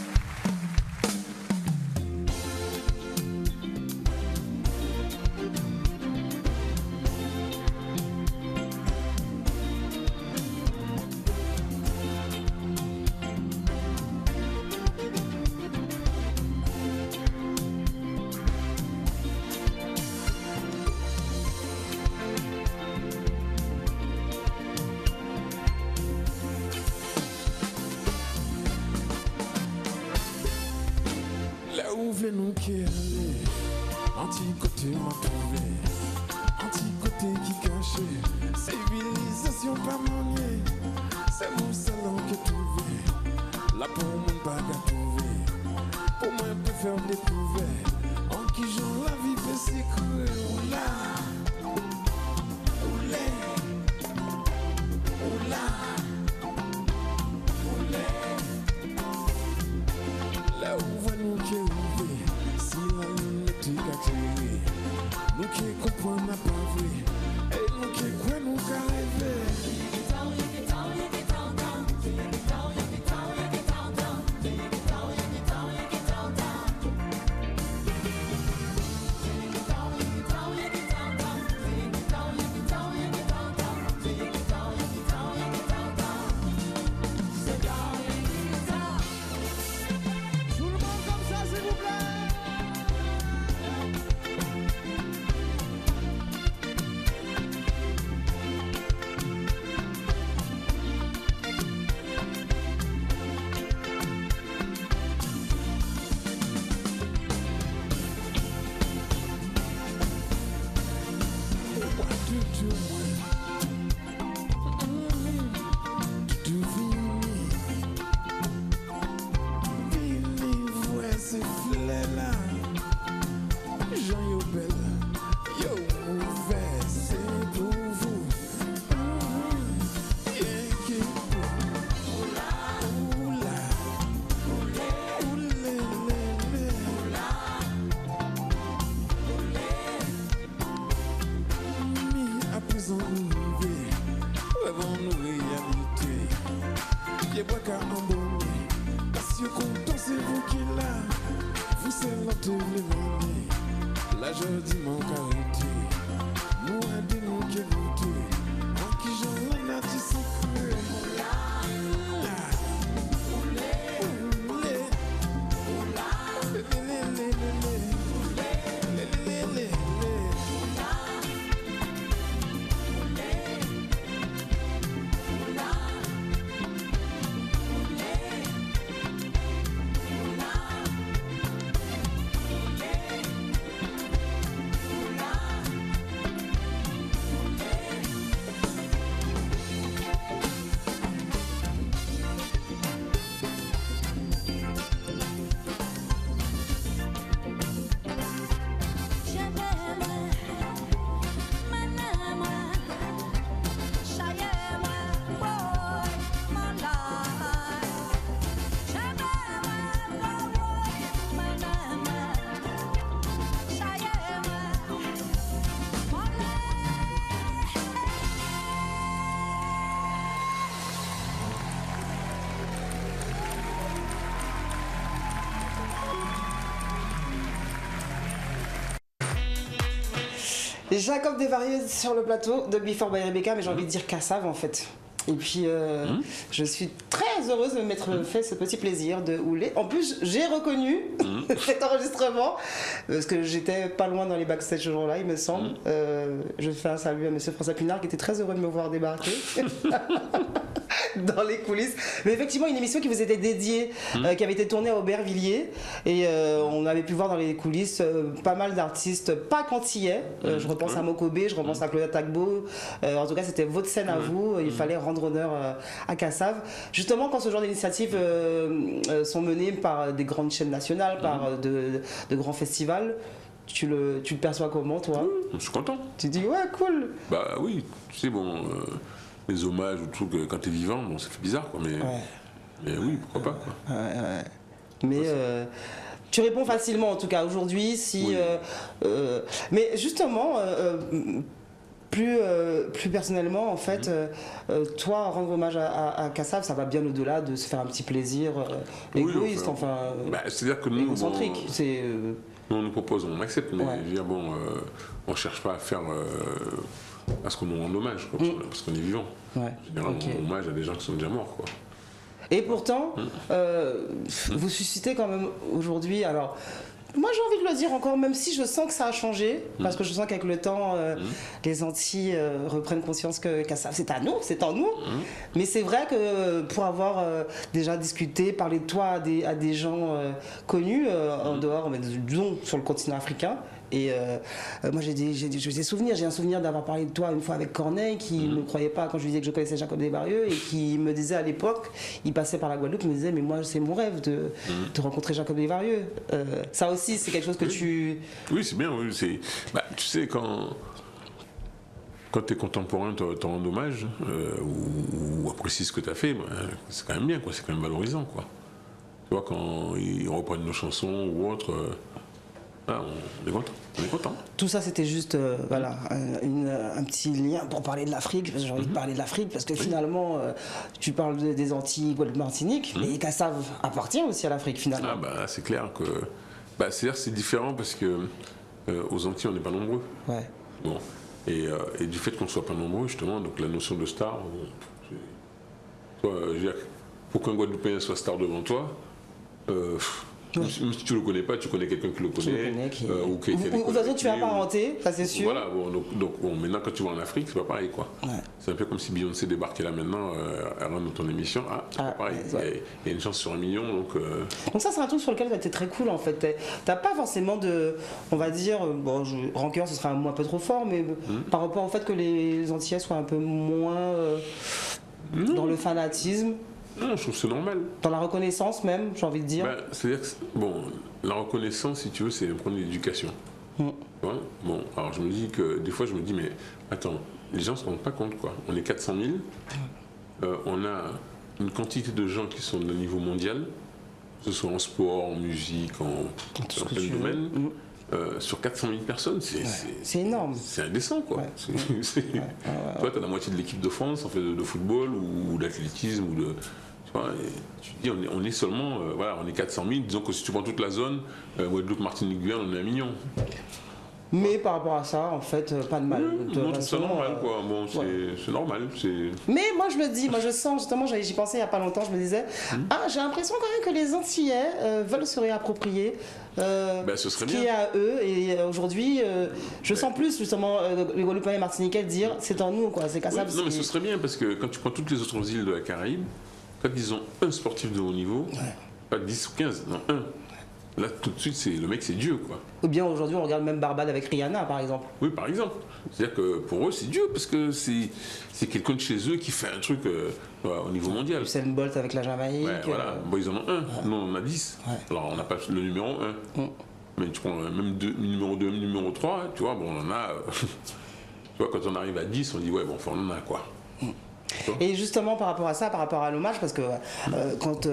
Nous qui allait, anti-côté m'a trouvé, anti-côté qui cachait, civilisation pas maniée, c'est mon salon qui est trouvé, là pour mon bague à trouver, pour moi de faire découvrir, en qui j'en la vie fait s'écouler, oula, oulé, oula, oulé, là où va nous qui nous qui comprenons pas vrai, et nous qui croyons nous qu'à rêver. Jacob Desvarieux sur le plateau de Before by Rebecca, mais j'ai envie de dire Kassav en fait. Et puis, je suis très heureuse de m'être fait ce petit plaisir de houler. En plus, j'ai reconnu cet enregistrement, parce que j'étais pas loin dans les backstage ce jour-là, il me semble. Je fais un salut à monsieur François Pinard, qui était très heureux de me voir débarquer. Dans les coulisses. Mais effectivement, une émission qui vous était dédiée, qui avait été tournée à Aubervilliers. Et on avait pu voir dans les coulisses pas mal d'artistes, pas qu'antillais. Je repense à Mokobé, je repense à Claudia Tagbo. En tout cas, c'était votre scène à vous. Il fallait rendre honneur à Kassav. Justement, quand ce genre d'initiatives sont menées par des grandes chaînes nationales, par de grands festivals, tu le perçois comment, toi? Je suis content. Tu dis, ouais, cool. Bah oui, tu sais, bon, les hommages ou tout, quand t'es vivant, bon, ça fait bizarre, quoi, mais oui, pourquoi pas, quoi. Mais tu réponds facilement, en tout cas, aujourd'hui, si... Oui. Mais justement... plus personnellement, en fait, toi, rendre hommage à Kassav, ça va bien au-delà de se faire un petit plaisir égoïste, c'est-à-dire que nous, égocentrique. Nous, on nous propose, on accepte, mais je veux dire, bon, on ne cherche pas à faire à ce qu'on nous rende hommage, quoi, parce qu'on est vivant. Généralement, on rend hommage à des gens qui sont déjà morts, quoi. Et pourtant, vous suscitez quand même aujourd'hui, alors... Moi j'ai envie de le dire encore, même si je sens que ça a changé, parce que je sens qu'avec le temps, les Antilles reprennent conscience que Kassav c'est à nous, c'est en nous. Mais c'est vrai que pour avoir déjà discuté, parlé de toi à des gens connus en dehors, mais disons sur le continent africain, et moi j'ai des souvenirs, j'ai un souvenir d'avoir parlé de toi une fois avec Corneille qui ne me croyait pas quand je lui disais que je connaissais Jacob Desvarieux et qui me disait à l'époque, il passait par la Guadeloupe, il me disait mais moi c'est mon rêve de rencontrer Jacob Desvarieux. Ça aussi c'est quelque chose que tu... Oui c'est bien, oui, tu sais quand tu es contemporain, te rends hommage ou apprécies ce que tu as fait, c'est quand même bien, quoi, c'est quand même valorisant, quoi. Tu vois, quand ils reprennent nos chansons ou autres... on est content. Tout ça, c'était juste voilà, un petit lien pour parler de l'Afrique, parce que j'ai envie de parler de l'Afrique, parce que finalement, tu parles des Antilles, Guadeloupe, Martinique, mais Kassav appartient aussi à l'Afrique, finalement. C'est clair que... c'est-à-dire c'est différent parce que aux Antilles, on n'est pas nombreux. Ouais. Bon. Et du fait qu'on ne soit pas nombreux, justement, donc la notion de star... je veux dire, pour qu'un Guadeloupéen soit star devant toi... Même si tu ne le connais pas, tu connais quelqu'un qui le connaît. Ou de toute façon, tu es apparenté, ça c'est sûr. Voilà, donc maintenant quand tu vas en Afrique, c'est pas pareil, quoi. Ouais. C'est un peu comme si Beyoncé débarquait là maintenant, elle rentre dans ton émission. C'est pas pareil. Il y a une chance sur 1 million. Donc ça, c'est un truc sur lequel tu es très cool en fait. T'as pas forcément de. On va dire. Rancœur, ce sera un mot un peu trop fort, mais par rapport au fait que les Antillais soient un peu moins dans le fanatisme. Non, je trouve que c'est normal. Dans la reconnaissance même, j'ai envie de dire. C'est-à-dire que, la reconnaissance, si tu veux, c'est un problème d'éducation. Bon, alors je me dis que, des fois, je me dis, mais attends, les gens ne se rendent pas compte, quoi. On est 400 000, on a une quantité de gens qui sont de niveau mondial, que ce soit en sport, en musique, en plein de domaines. Sur 400 000 personnes, c'est énorme. C'est indécent, quoi. Toi, tu as la moitié de l'équipe de France, en fait, de football ou d'athlétisme ou de... Tu te dis, on est seulement, on est 400 000. Disons que si tu prends toute la zone, Guadeloupe, Martinique, Guyane, on est 1 million. Mais par rapport à ça, en fait, pas de mal. Je trouve ça normal, quoi. Bon, c'est normal. Mais moi, je me dis, je sens, justement, j'y pensais il n'y a pas longtemps, je me disais, j'ai l'impression quand même que les Antillais veulent se réapproprier ce qui est à eux. Et aujourd'hui, je sens plus, justement, les Guadeloupéens et Martiniquais dire, c'est en nous, quoi. C'est Kassav. Non, mais ce serait bien, parce que quand tu prends toutes les autres îles de la Caraïbe, quand ils ont un sportif de haut niveau, pas 10 ou 15, non, un. Là, tout de suite, le mec, c'est Dieu, quoi. Ou bien aujourd'hui, on regarde même Barbade avec Rihanna, par exemple. Oui, par exemple. C'est-à-dire que pour eux, c'est Dieu, parce que c'est quelqu'un de chez eux qui fait un truc au niveau mondial. Usain Bolt avec la Jamaïque. Voilà. Bon, ils en ont un. Nous, on en a 10. Alors, on n'a pas le numéro 1. Mais tu prends même numéro 2, numéro 3, tu vois, on en a... tu vois, quand on arrive à 10, on dit, on en a, quoi. Et justement par rapport à ça, par rapport à l'hommage, parce que quand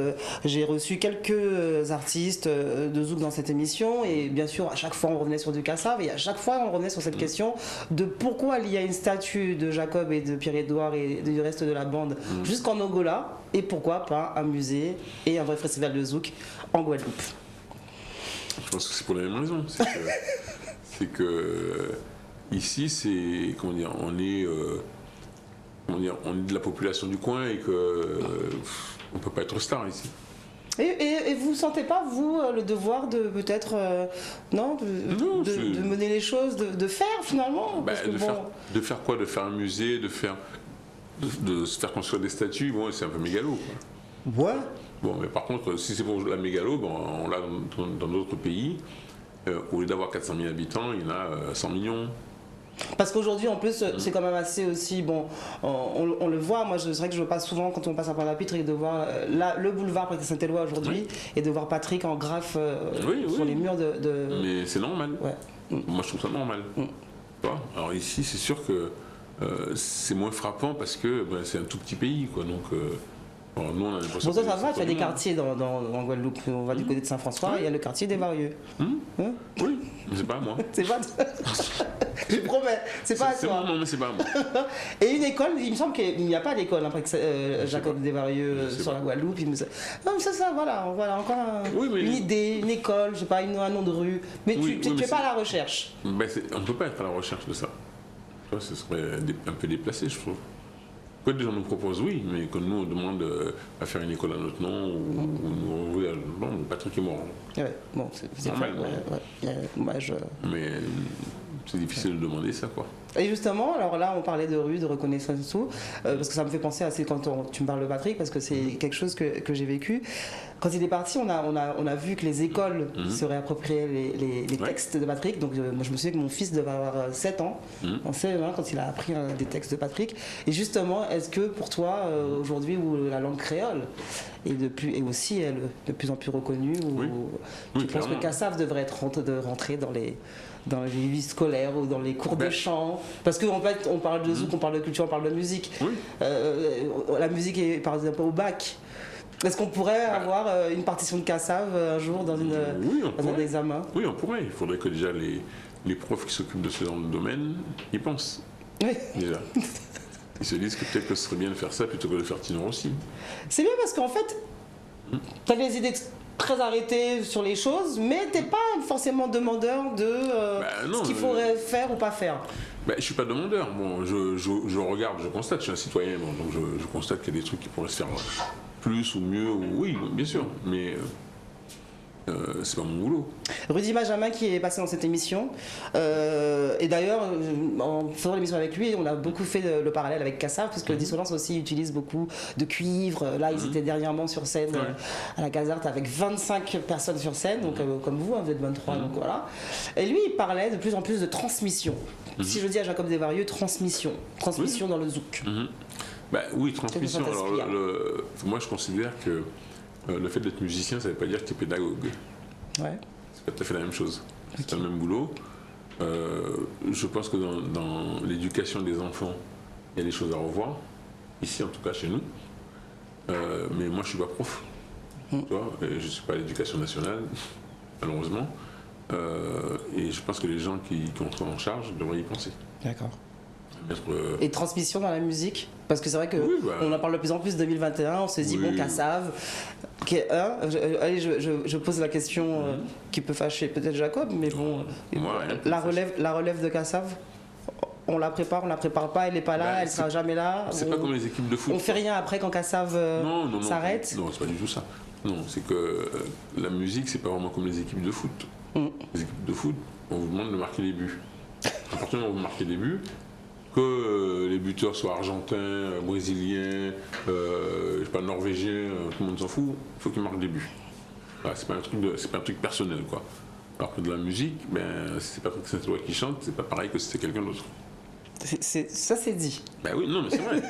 j'ai reçu quelques artistes de Zouk dans cette émission, et bien sûr à chaque fois on revenait sur du Kassav, et à chaque fois on revenait sur cette question de pourquoi il y a une statue de Jacob et de Pierre-Édouard et du reste de la bande jusqu'en Angola, et pourquoi pas un musée et un vrai festival de Zouk en Guadeloupe. Je pense que c'est pour la même raison, c'est que ici, c'est, comment dire, on est de la population du coin et que on peut pas être star ici. Et vous ne sentez pas, vous, le devoir de peut-être, non, de mener les choses, de faire finalement parce que de faire quoi? De faire un musée, de se faire construire des statues, bon, c'est un peu mégalo, quoi. Ouais. Bon, mais par contre, si c'est pour la mégalo, bon, on l'a dans d'autres pays. Au lieu d'avoir 400 000 habitants, il y en a 100 millions. Parce qu'aujourd'hui, en plus, c'est quand même assez aussi, bon, on le voit, moi, c'est vrai que je vois pas souvent quand on passe à Pointe-à-Pitre de voir le boulevard Saint-Éloi aujourd'hui et de voir Patrick en graphe sur les murs de... Mais c'est normal. Ouais. Moi, je trouve ça normal. Tu vois. Alors ici, c'est sûr que c'est moins frappant parce que c'est un tout petit pays, quoi. Donc, alors, nous, on a l'impression Bon, ça que va, tu as des commun. quartiers en Guadeloupe, on va du côté de Saint-François, il y a le quartier des Varieux. Hein? Oui, mais c'est pas à moi. C'est pas... Je te promets, c'est pas à toi. Non, mais c'est pas à moi. Et une école, il me semble qu'il n'y a pas d'école après que Jacob Desvarieux sur la Guadeloupe. Non, mais ça, voilà encore une idée, une école, je sais pas, un nom de rue. Mais tu n'es pas à la recherche. On ne peut pas être à la recherche de ça. Tu vois, ce serait un peu déplacé, je trouve. Quand des gens nous proposent, oui, mais quand nous on demande à faire une école à notre nom ou nous non, Patrick est mort. Ouais, bon, c'est normal. Dommage. Mais c'est difficile de demander ça, quoi. Et justement, alors là, on parlait de rue, de reconnaissance et tout, parce que ça me fait penser à quand tu me parles de Patrick, parce que c'est quelque chose que j'ai vécu. Quand il est parti, on a vu que les écoles se réappropriaient les textes de Patrick. Donc, moi, je me souviens que mon fils devait avoir 7 ans, en CE1, quand il a appris des textes de Patrick. Et justement, est-ce que pour toi, aujourd'hui, où la langue créole est aussi de plus en plus reconnue, tu penses que Kassav devrait être rentré dans les vies scolaires ou dans les cours de chant, parce qu'en fait on parle de zouk, on parle de culture, on parle de musique. La musique est par exemple au bac. Est-ce qu'on pourrait avoir une partition de Kassav un jour dans un examen? Oui, on pourrait. Il faudrait que déjà les profs qui s'occupent de ce genre de domaine y pensent. Oui. Déjà. Ils se disent que peut-être que ce serait bien de faire ça plutôt que de faire Tinor aussi. C'est bien parce qu'en fait, tu as des idées très arrêté sur les choses, mais t'es pas forcément demandeur de ce qu'il faudrait faire ou pas faire. Je suis pas demandeur. Bon, je regarde, je constate, je suis un citoyen, bon, donc je constate qu'il y a des trucs qui pourraient se faire plus ou mieux, oui, bien sûr, mais c'est pas mon boulot. Rudy Benjamin qui est passé dans cette émission, et d'ailleurs en faisant l'émission avec lui, on a beaucoup fait le parallèle avec Kassav, parce que Dissonance aussi utilise beaucoup de cuivre. Là, ils étaient dernièrement sur scène à la Casarte avec 25 personnes sur scène, donc comme vous, vous êtes 23, donc voilà. Et lui, il parlait de plus en plus de transmission. Si je dis à Jacob Desvarieux, transmission dans le zouk. Oui, transmission. Alors, moi, je considère que le fait d'être musicien, ça ne veut pas dire que tu es pédagogue. Ouais. C'est pas tout à fait la même chose. C'est le même boulot. Je pense que dans l'éducation des enfants, il y a des choses à revoir. Ici, en tout cas, chez nous. Mais moi, je ne suis pas prof. Tu vois, et je ne suis pas à l'éducation nationale, malheureusement. Et je pense que les gens qui ont en charge devraient y penser. D'accord. Et transmission dans la musique, parce que c'est vrai qu'on en parle de plus en plus 2021, on se dit bon, Kassav, allez, je pose la question qui peut fâcher peut-être Jacob, mais bon, la relève de Kassav, on la prépare pas, elle n'est pas là, elle sera jamais là. C'est pas comme les équipes de foot. On fait rien après quand Kassav s'arrête. Non, c'est pas du tout ça. Non, c'est que la musique, c'est pas vraiment comme les équipes de foot. Les équipes de foot, on vous demande de marquer des buts. À partir du moment où vous marquez des buts, que les buteurs soient argentins, brésiliens, je sais pas, norvégiens, tout le monde s'en fout, il faut qu'ils marquent des buts. Voilà, c'est pas un truc personnel, quoi. Alors que de la musique, si c'est Patrick Saint-Éloi qui chante, c'est pas pareil que si c'était quelqu'un d'autre. Ça c'est dit. Oui, non, mais c'est vrai.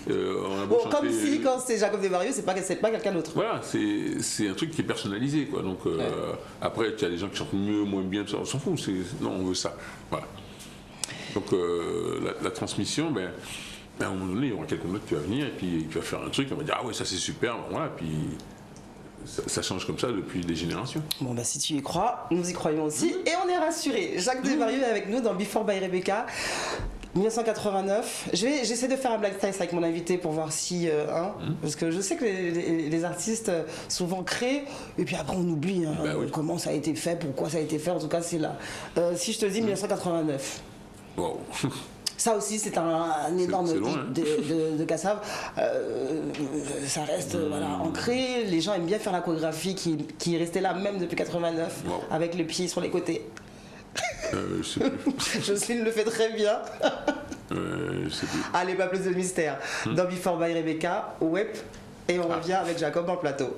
On a beau chanter, comme si quand c'est Jacob Desvarieux, c'est pas quelqu'un d'autre. Voilà, c'est un truc qui est personnalisé, quoi. Donc après, tu as des gens qui chantent mieux, moins bien, on s'en fout. Non, on veut ça. Voilà. Donc la transmission, à un moment donné, il y aura quelqu'un d'autre qui va venir et puis qui va faire un truc, on va dire ah ouais, ça c'est super, voilà, puis ça change comme ça depuis des générations. Bon, si tu y crois, nous y croyons aussi et on est rassurés. Jacques Desvarieux est avec nous dans Before by Rebecca. 1989. J'essaie de faire un black test avec mon invité pour voir si... parce que je sais que les artistes souvent créent et puis après on oublie comment ça a été fait, pourquoi ça a été fait. En tout cas, c'est là. Si je te dis 1989. Wow. Ça aussi, c'est un énorme c'est loin, hit de Kassav. Ça reste voilà, ancré. Les gens aiment bien faire la chorégraphie qui est restée là même depuis 89, Wow. avec les pieds sur les côtés. Je sais plus. Jocelyne le fait très bien. Je sais plus. Allez, pas plus de mystère. Dans Before by Rebecca, Wep, et on revient avec Jacob en plateau.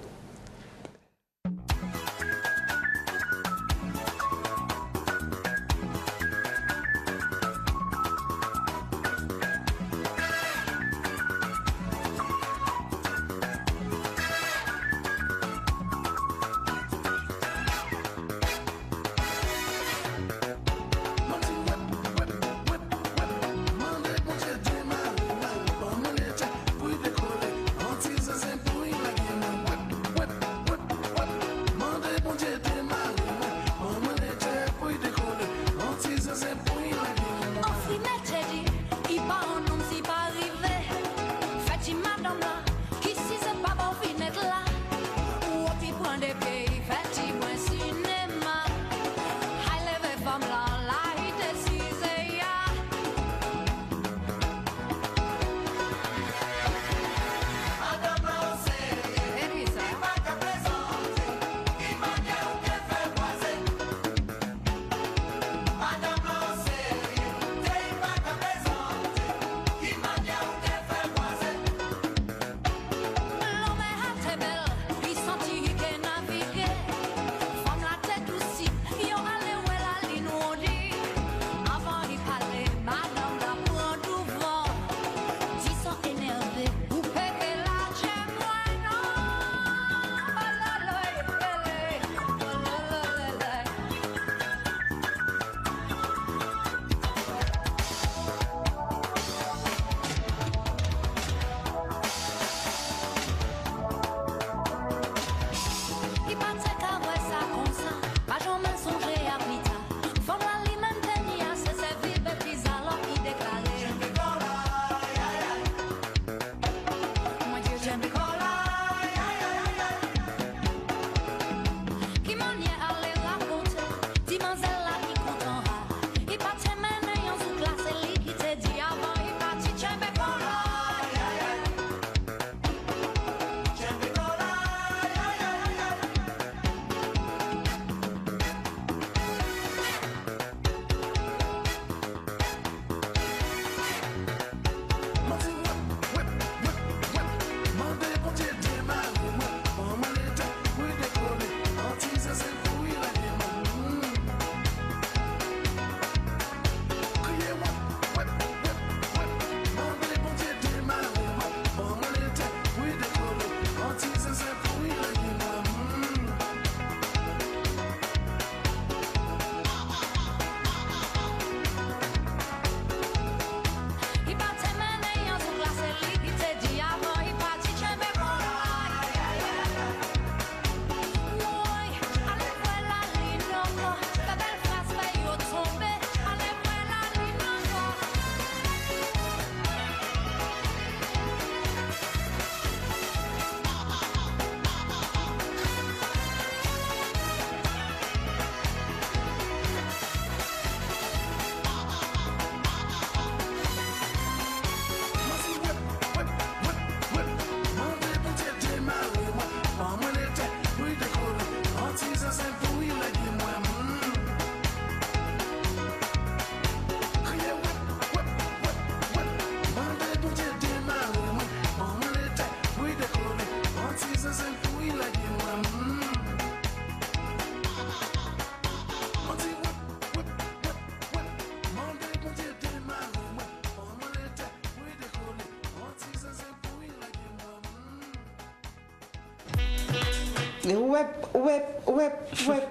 Ouais.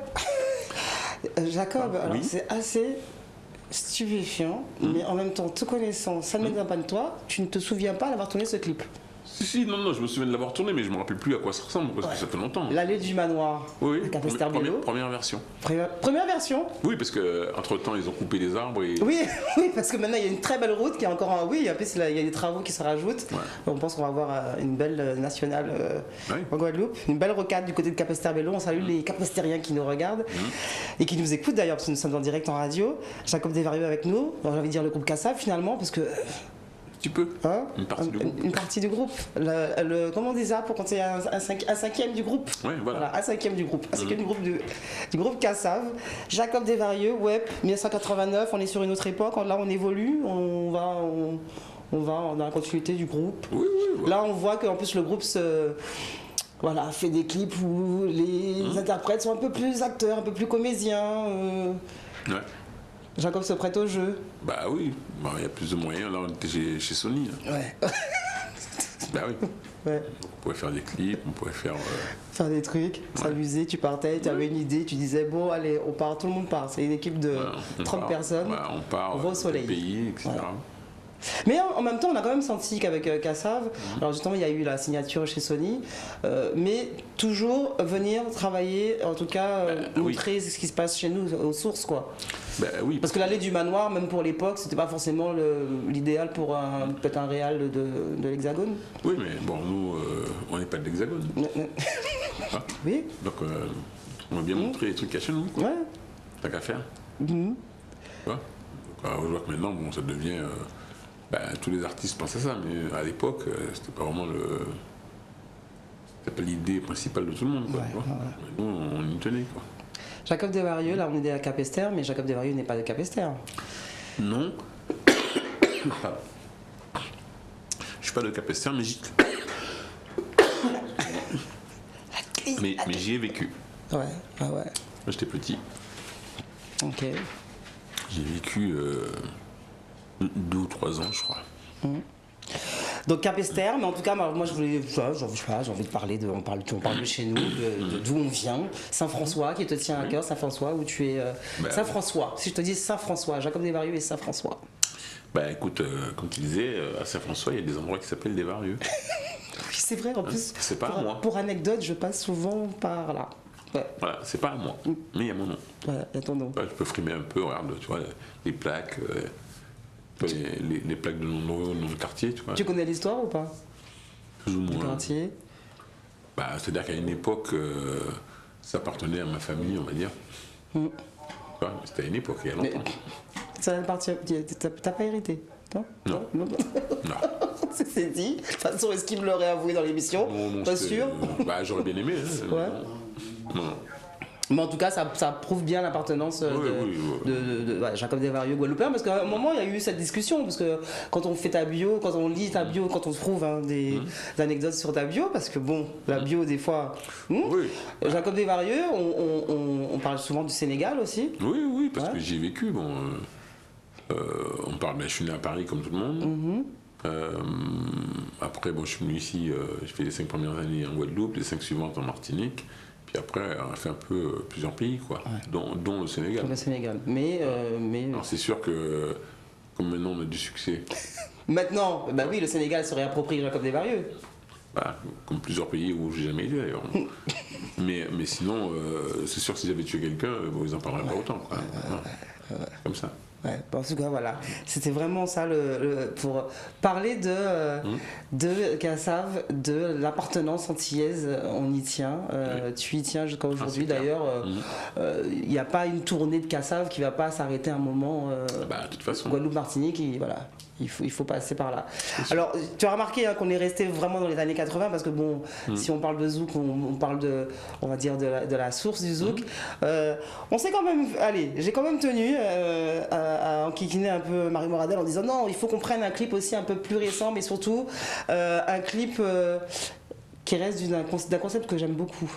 Jacob, alors oui. c'est assez stupéfiant, mais en même temps, te connaissant, ça ne m'étonne pas de toi, tu ne te souviens pas d'avoir tourné ce clip. Si, non, je me souviens de l'avoir tourné, mais je me rappelle plus à quoi ça ressemble, parce que ça fait longtemps. L'allée du manoir. Oui, Capesterre-Bello. première version. Première version. Oui, parce qu'entre-temps, ils ont coupé les arbres et... Oui, oui, parce que maintenant il y a une très belle route qui est encore en... Oui, en plus il y a des travaux qui se rajoutent. Ouais. On pense qu'on va avoir une belle nationale Oui. en Guadeloupe. Une belle rocade du côté de Capesterre-Bello. On salue les capestériens qui nous regardent et qui nous écoutent d'ailleurs, parce que nous sommes en direct en radio. Jacob Desvarieux avec nous. J'ai envie de dire le groupe Kassav finalement, parce que... Tu peux. Hein, Une partie du groupe. Une partie du groupe. Comment on dit ça pour quand il y a un cinquième du groupe. Oui, voilà. Un cinquième du groupe. Un cinquième du groupe du groupe Kassav. Jacob Desvarieux, Web, 1989. On est sur une autre époque. Là, on évolue. On va dans la continuité du groupe. Oui. Là, on voit qu'en plus le groupe fait des clips où les interprètes sont un peu plus acteurs, un peu plus comédiens. Ouais. Jacob se prête au jeu. Bah oui, il y a plus de moyens. Là, on était chez Sony. Là. Ouais. Bah oui. Ouais. On pouvait faire des clips, on pouvait faire... Faire des trucs, s'amuser, tu partais, tu avais une idée, tu disais bon allez on part, tout le monde part, c'est une équipe de 30 personnes, on part, on va au soleil. pays, etc. Ouais. Mais en même temps on a quand même senti qu'avec Kassav, alors justement il y a eu la signature chez Sony, mais toujours venir travailler, en tout cas montrer ce qui se passe chez nous, aux sources quoi. Bah, oui. Parce que l'allée du manoir, même pour l'époque, c'était pas forcément l'idéal pour peut-être un réal de l'Hexagone. Oui, mais bon, nous, on n'est pas de l'Hexagone. Ah. Oui. Donc, on va bien montrer les trucs cachés, nous. Ouais. T'as qu'à faire. Tu vois. Donc, je vois que maintenant, bon, ça devient... tous les artistes pensent à ça, mais à l'époque, c'était pas vraiment c'était pas l'idée principale de tout le monde, quoi. Ouais, Tu vois. Nous, on y tenait, quoi. Jacob Desvarieux, là on est à Capesterre, mais Jacob Desvarieux n'est pas de Capesterre. Non. Je suis pas de Capesterre, mais mais j'y ai vécu. Ouais, ah ouais. Quand j'étais petit, Ok. j'ai vécu 2 ou 3 ans, je crois. Donc Capesterre, mais en tout cas, moi je voulais, j'ai envie de parler on parle de chez nous, d'où on vient, Saint-François qui te tient à cœur, Saint-François où tu es, Saint-François. Si je te dis Saint-François, Jacob Desvarieux et Saint-François. Bah écoute, comme tu disais, à Saint-François, il y a des endroits qui s'appellent des Varieux. Oui, c'est vrai. En plus, c'est pas à moi. Pour anecdote, je passe souvent par là. Ouais. Voilà, c'est pas à moi, mais il y a mon nom. Voilà, il y a ton nom. Ouais, je peux frimer un peu, regarde, tu vois, les plaques. Les plaques de nom de quartier, tu vois. Tu connais l'histoire ou pas? Plus ou moins. Du quartier. C'est-à-dire qu'à une époque, ça appartenait à ma famille, on va dire. C'était à une époque, il y a longtemps. Ça appartient. T'as pas hérité? Non. Non. C'est dit. De toute façon, est-ce qu'il me l'aurait avoué dans l'émission? Non, pas sûr. J'aurais bien aimé. Hein, ouais. Non. Mais en tout cas, ça prouve bien l'appartenance de Jacob Desvarieux guadeloupéen, parce qu'à un moment, il y a eu cette discussion, parce que quand on fait ta bio, quand on lit ta bio, quand on trouve des anecdotes sur ta bio, parce que bon, la bio, des fois... Jacob Desvarieux, on parle souvent du Sénégal aussi. Oui, parce que j'y ai vécu. Bon, on parle, je suis né à Paris comme tout le monde. Après, je suis venu ici, j'ai fait les 5 premières années en Guadeloupe, les 5 suivantes en Martinique. Puis après, on a fait un peu plusieurs pays, quoi, dont le Sénégal. Le Sénégal. Mais alors, c'est sûr que, comme maintenant on a du succès. Maintenant, oui, le Sénégal se réapproprie Jacob Desvarieux. Comme plusieurs pays où j'ai jamais été d'ailleurs. mais sinon, c'est sûr que si j'avais tué quelqu'un, ils en parleraient pas autant. Quoi. Comme ça. Ouais, en tout cas, voilà. C'était vraiment ça pour parler de Kassav, de l'appartenance antillaise. On y tient. Tu y tiens jusqu'à aujourd'hui. D'ailleurs, il n'y a pas une tournée de Kassav qui ne va pas s'arrêter un moment. De toute façon. Guadeloupe-Martinique, voilà. Il faut passer par là. Alors, tu as remarqué qu'on est resté vraiment dans les années 80 parce que bon, si on parle de zouk, on parle on va dire de la source du zouk. On s'est quand même, j'ai quand même tenu à enquiquiner un peu Marie Moradel en disant non, il faut qu'on prenne un clip aussi un peu plus récent, mais surtout un clip qui reste d'un concept que j'aime beaucoup.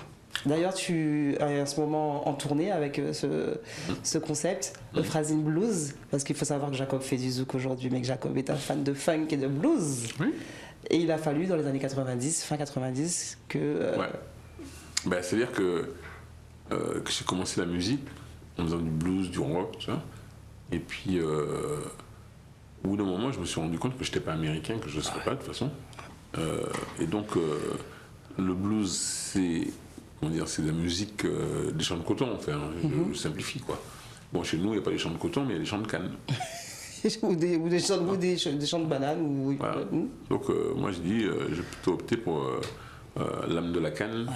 D'ailleurs, tu es en ce moment en tournée avec ce concept, le Phrasing Blues, parce qu'il faut savoir que Jacob fait du zouk aujourd'hui, mais que Jacob est un fan de funk et de blues. Oui. Et il a fallu, dans les années 90, fin 90, que... c'est-à-dire que j'ai commencé la musique en faisant du blues, du rock, tout ça. Et puis, au bout d'un moment, je me suis rendu compte que je n'étais pas américain, que je ne serais pas de toute façon. Et donc, le blues, c'est de la musique des champs de coton, enfin, je simplifie quoi. Bon, chez nous, il n'y a pas des champs de coton, mais il y a des champs de canne. ou des champs de bananes. Voilà. Donc, moi, je dis, j'ai plutôt opté pour l'âme de la canne.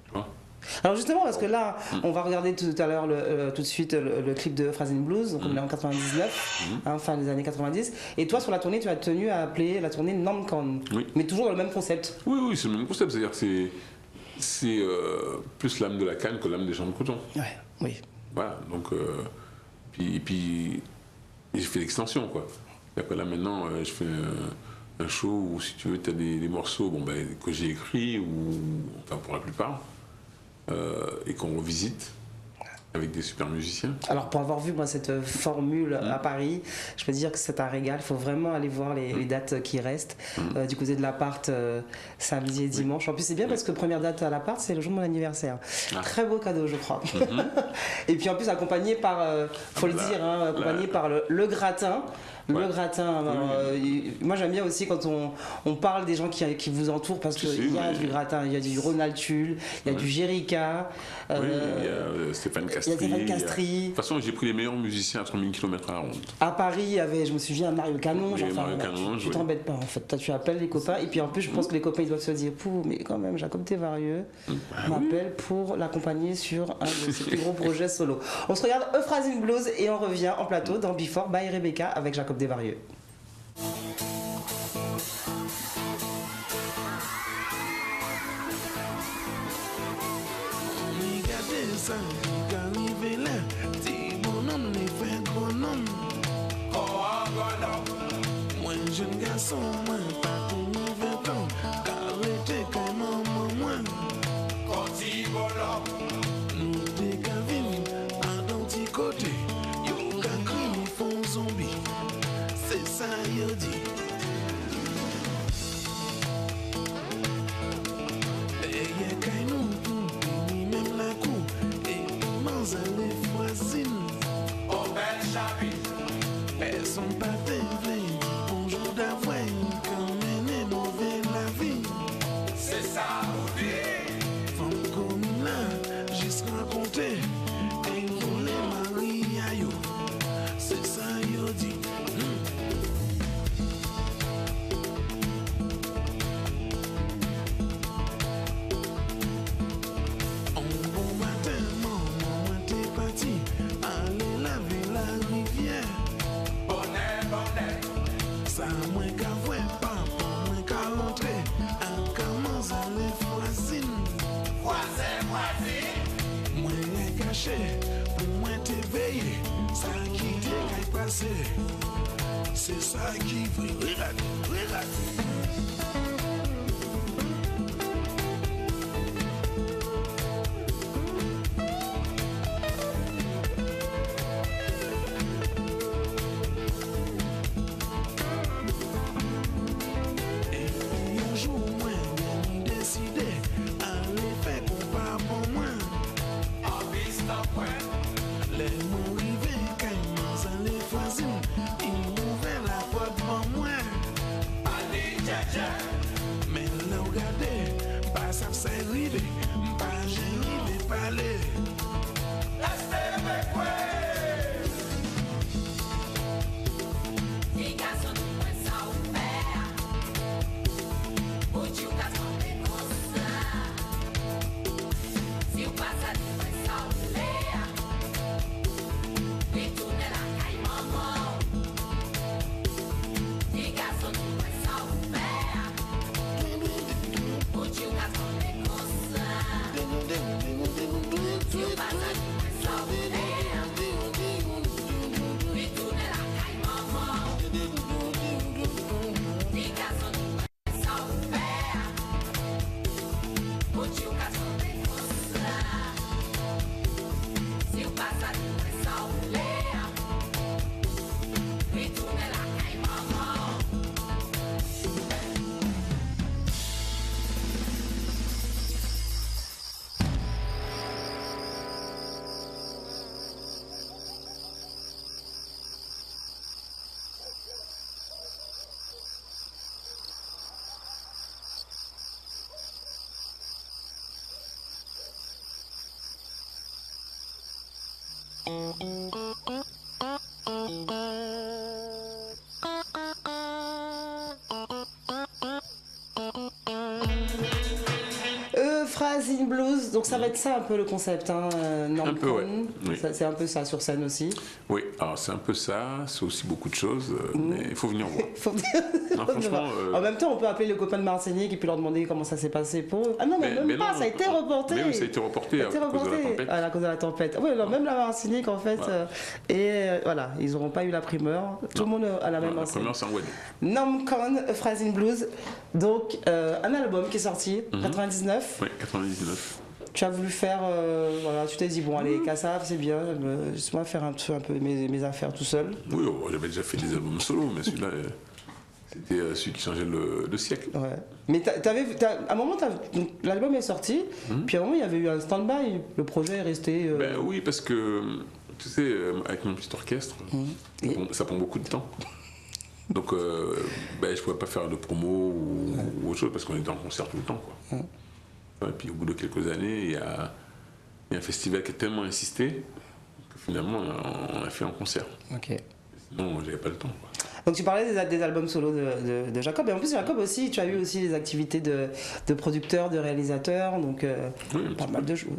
Tu vois. Alors justement, parce que là, on va regarder tout à l'heure, tout de suite, le clip de Phrasing Blues, donc on est en 99, fin des années 90. Et toi, sur la tournée, tu as tenu à appeler la tournée Namkan. Oui. Mais toujours dans le même concept. Oui, c'est le même concept. C'est-à-dire que c'est plus l'âme de la canne que l'âme des champs de coton. Ouais, oui. Voilà, donc, puis j'ai fait l'extension, quoi. Et après, là, maintenant, je fais un show où, si tu veux, tu as des morceaux que j'ai écrits, enfin, pour la plupart, et qu'on revisite avec des super musiciens. Alors, pour avoir vu, moi, cette formule à Paris, je peux dire que c'est un régal. Il faut vraiment aller voir les dates qui restent. Du côté de l'appart, samedi et dimanche. En plus, c'est bien parce que première date à l'appart, c'est le jour de mon anniversaire. Très beau cadeau, je crois. Et puis, en plus, accompagné par, faut le dire, accompagné par le gratin. Le gratin, moi j'aime bien aussi quand on parle des gens qui vous entourent parce qu'il y a du gratin, il y a du Ronald Tull, il y a du Jerica, il y a Stéphane Castries. De toute façon, j'ai pris les meilleurs musiciens à 3000 km à la ronde. À Paris, il y avait, je me souviens, Mario Canonge. Mario Canonge, tu t'embêtes pas en fait, toi tu appelles les copains et puis en plus je pense que les copains ils doivent se dire, mais quand même, Jacob Desvarieux m'appelle pour l'accompagner sur un de ses plus gros projets solo. On se regarde Phrasing Blues et on revient en plateau dans Before by Rebecca avec Jacob Desvarieux. Jeune garçon, moi, pas pour nous 20 ans, arrêtez quand maman, moi. Quand il vole, nous décavons à d'un petit côté, yo gagri, nous font zombie. C'est ça, yo dit. Et y'a qu'à nous, ni même la cour, et nous mangons les voisines. Oh, belle chavie, elles sont pas dévelées. C'est ça, femme comme là, juste raconter, et voler Maria yo, c'est ça yo dit. Un bon matin, maman, t'es parti, aller laver la rivière. Bonnet, bonnet, ça moins qu'à voir, papa, moins qu'à rentrer. Moi caché, pour moi t'éveiller, ça qui t'est passé, c'est ça qui brille, regarde. Phrasing Blues, donc ça va être ça un peu le concept, hein, Un peu, ouais. Oui. C'est un peu ça sur scène aussi. Oui, alors c'est un peu ça, c'est aussi beaucoup de choses, mais il faut venir voir. Non, franchement, En même temps, on peut appeler les copains de Martinique et puis leur demander comment ça s'est passé pour eux. Ah non, mais même pas, non, ça a été reporté. Mais oui, ça a été reporté à cause de la tempête. À cause de la tempête. Oui, alors même la Martinique en fait. Voilà, ils n'auront pas eu la primeur. Tout le monde a la même La enseigne. première, c'est en Guadeloupe. Namcon, A Phrasing Blues. Donc, un album qui est sorti, 99. Oui, 99. Tu as voulu faire, voilà, tu t'es dit, bon, allez, Kassav, c'est bien, laisse-moi faire un peu mes affaires tout seul. Oui, j'avais déjà fait des albums solo, mais celui-là, c'était celui qui changeait le siècle. Ouais. Mais à un moment, donc, l'album est sorti, puis à un moment, il y avait eu un stand-by, le projet est resté. Ben oui, parce que, tu sais, avec mon petit orchestre, ça prend beaucoup de temps. Donc, je ne pouvais pas faire de promo ou autre chose, parce qu'on était en concert tout le temps, quoi. Et puis au bout de quelques années, il y a un festival qui a tellement insisté que finalement on a fait un concert. Ok. Sinon, j'avais pas le temps, quoi. Donc tu parlais des albums solo de Jacob, et en plus Jacob aussi, tu as eu aussi des activités de producteur, de réalisateur, donc pas mal de choses.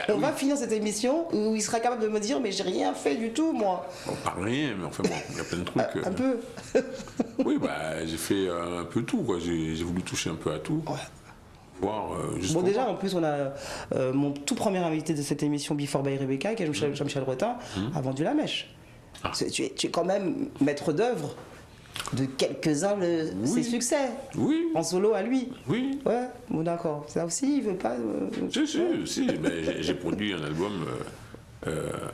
On va finir cette émission où il sera capable de me dire mais j'ai rien fait du tout moi. Bon, pas rien, mais enfin bon, il y a plein de trucs. Un peu. Oui, j'ai fait un peu tout, quoi. J'ai voulu toucher un peu à tout. Ouais. Voir, juste Bon pour déjà voir. en plus on a mon tout premier invité de cette émission Before by Rebecca qui est Jean-Michel Bretin a vendu la mèche. Ah. Tu es quand même maître d'œuvre de quelques-uns de ses succès Oui, en solo à lui. oui. Ouais, bon d'accord. Ça aussi il veut pas. Si, j'ai produit un album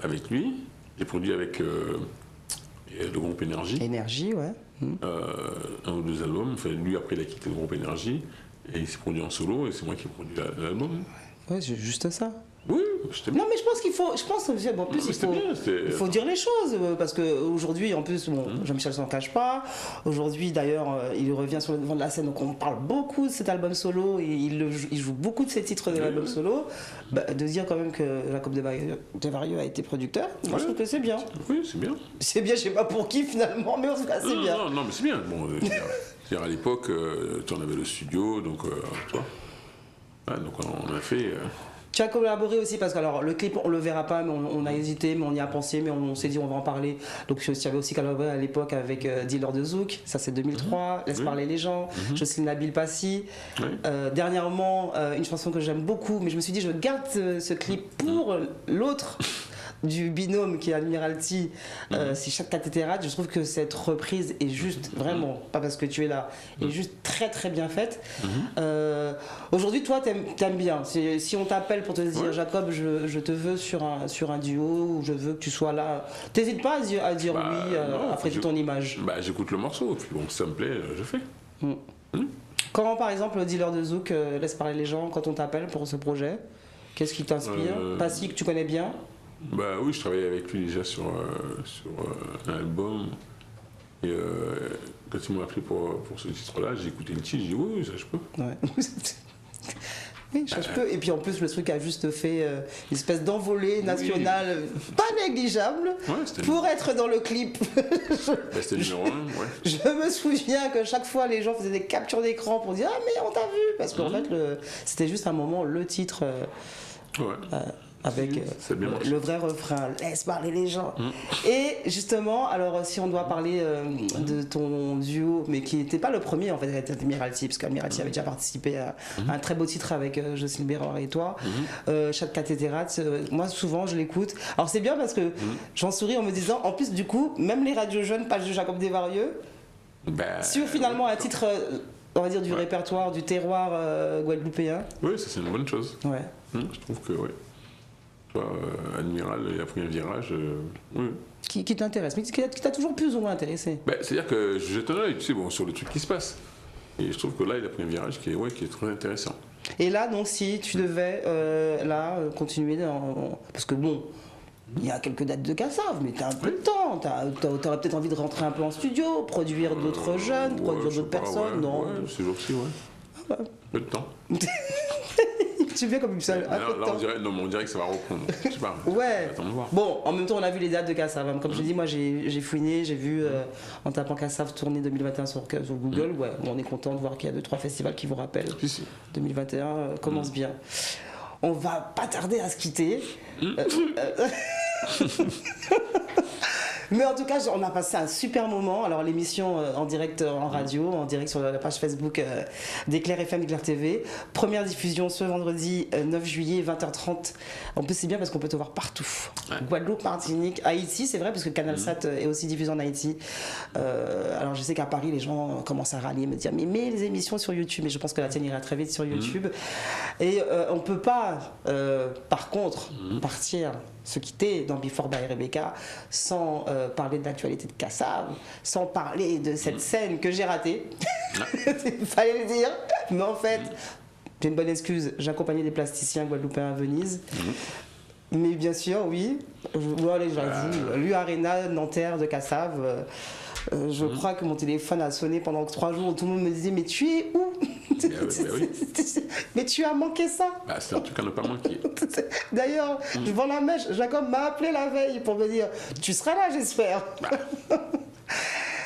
avec lui. J'ai produit avec le groupe Énergie. Énergie, ouais. Un ou deux albums. Enfin, lui, après, il a quitté le groupe Énergie. Et il s'est produit en solo, et c'est moi qui ai produit l'album. Ouais, c'est juste ça. Oui, c'était bien. Non mais je pense qu'il faut, en plus il faut dire les choses parce qu'aujourd'hui en plus bon, Jean-Michel s'en cache pas. Aujourd'hui d'ailleurs il revient sur le devant de la scène donc on parle beaucoup de cet album solo et il joue beaucoup de ces titres de l'album solo. De dire quand même que Jacob Desvarieux a été producteur, moi je trouve que c'est bien. Oui, c'est bien. C'est bien, je sais pas pour qui finalement mais en tout cas c'est bien. Non, mais c'est bien. Bon, à l'époque, tu en avais le studio, donc toi. Donc on a fait. Tu as collaboré aussi parce que alors le clip on le verra pas mais on a hésité mais on y a pensé mais on s'est dit on va en parler donc tu avais aussi collaboré à l'époque avec Dealer de Zouk, ça c'est 2003, Laisse parler les gens, Jocelyne Nabil Passy. Dernièrement une chanson que j'aime beaucoup mais je me suis dit je garde ce clip pour l'autre du binôme qui est Admiralty, c'est Chaque cathédrale. Je trouve que cette reprise est juste vraiment, pas parce que tu es là, est juste très très bien faite. Aujourd'hui, toi, t'aimes bien. Si on t'appelle pour te dire Jacob, je te veux sur un duo, ou je veux que tu sois là, t'hésites pas à dire oui, à prêter ton image. J'écoute le morceau, puis bon, si ça me plaît, je fais. Comment, par exemple, le Dealer de Zouk, Laisse parler les gens, quand on t'appelle pour ce projet, qu'est-ce qui t'inspire? Passy, que tu connais bien? Oui, je travaillais avec lui déjà sur un album. Et quand il m'a appelé pour ce titre-là, j'ai écouté le titre, j'ai dit oui, ça je peux. Ouais. Oui, ça je peux. Et puis en plus, le truc a juste fait une espèce d'envolée nationale pas négligeable pour être dans le clip. C'était le numéro 1, ouais. Je me souviens que chaque fois, les gens faisaient des captures d'écran pour dire « Ah, mais on t'a vu !» Parce qu'en fait, c'était juste un moment, le titre... avec le vrai refrain, laisse parler les gens. Et justement, alors si on doit parler de ton duo, mais qui n'était pas le premier en fait avec Admiralty, parce qu'Admiralty avait déjà participé à un très beau titre avec Jocelyne Bérard et toi, Chaque cathédrale, moi souvent je l'écoute. Alors c'est bien parce que j'en souris en me disant, en plus du coup, même les radios jeunes, pas de Jacob Desvarieux, sur finalement un titre... on va dire du répertoire, du terroir guadeloupéen. Oui, ça c'est une bonne chose. Ouais. Je trouve que oui. Admiral, il a pris un virage. Oui. Qui t'intéresse, mais qui t'a toujours plus ou moins intéressé. C'est-à-dire que je jette un œil, tu sais, sur le truc qui se passe. Et je trouve que là, il a pris un virage qui est très intéressant. Et là, donc, si tu devais continuer parce que bon, il y a quelques dates de Kassav, mais t'as un peu de temps. T'aurais peut-être envie de rentrer un peu en studio, produire d'autres jeunes, produire d'autres personnes, non? C'est jours-ci, peu de temps. Tu fais comme ça. Là, on dirait que ça va reprendre. Je sais pas. Ouais. Attends de voir. Bon, en même temps, on a vu les dates de Kassav. Comme je te dis, moi, j'ai fouiné, j'ai vu en tapant Kassav tournée 2021 sur Google. Ouais, on est content de voir qu'il y a 2-3 festivals qui vous rappellent. Si. 2021 commence bien. On va pas tarder à se quitter. Mais en tout cas, on a passé un super moment. Alors l'émission en direct en radio, en direct sur la page Facebook d'Éclair FM, Éclair TV. Première diffusion ce vendredi 9 juillet, 20h30. En plus, c'est bien parce qu'on peut te voir partout. Ouais. Guadeloupe, Martinique, Haïti, c'est vrai, parce que CanalSat est aussi diffusé en Haïti. Alors je sais qu'à Paris, les gens commencent à râler, me dire mais mets les émissions sur YouTube. Mais je pense que la tienne ira très vite sur YouTube. Et on peut pas, par contre, partir, se quitter dans Before by Rebecca sans parler de l'actualité de Kassav, sans parler de cette scène que j'ai ratée. Il fallait le dire. Mais en fait, j'ai une bonne excuse. J'accompagnais des plasticiens guadeloupéens à Venise. Mais bien sûr, oui. L'U-Arena Nanterre de Kassav. Je crois que mon téléphone a sonné pendant 3 jours où tout le monde me disait mais tu es où? Mais tu as manqué ça. C'est un truc à ne pas manquer. D'ailleurs, je vends la mèche. Jacob m'a appelé la veille pour me dire tu seras là, j'espère.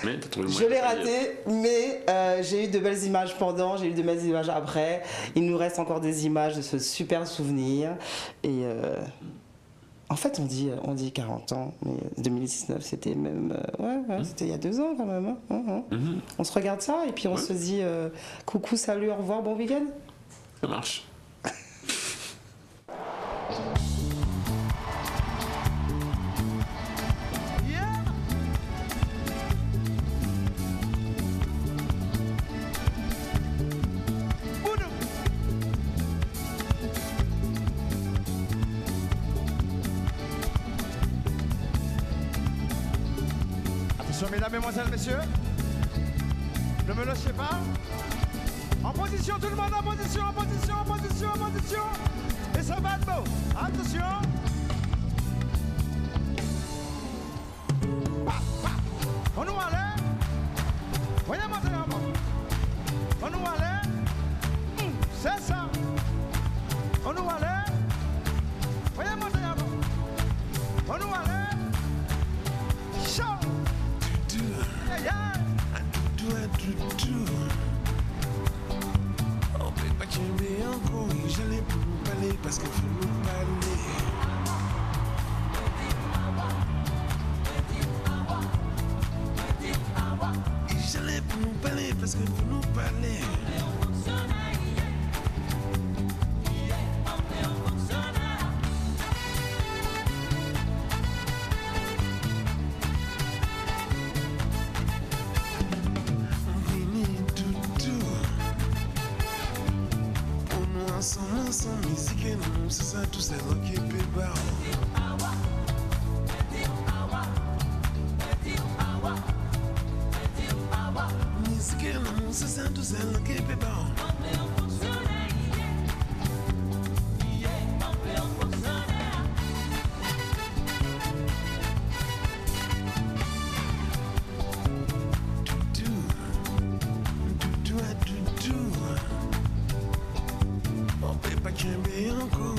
Mais je l'ai raté, mais j'ai eu de belles images pendant, j'ai eu de belles images après. Il nous reste encore des images de ce super souvenir. Et en fait, on dit 40 ans, mais 2019, c'était même... c'était il y a 2 ans quand même. On se regarde ça et puis on se dit coucou, salut, au revoir, bon week-end. Ça marche. Mesdames, Mesdemoiselles, Messieurs, ne me lâchez pas. En position, tout le monde en position, en position, en position, en position. Et ça va de beau. Attention. On nous allait. Voyez monter en bas. On nous allait. C'est ça. On nous allait. Voyez monter en bas. On nous allait. Chaud. On peut pas tomber encore, j'allais pour nous parler parce qu'il faut nous parler. J'allais pour nous parler parce qu'il faut nous parler. Ensemble, musique et nous, c'est ça, tout c'est là qui est pébar. Musique et nous, c'est ça, tout c'est là qui est pébar.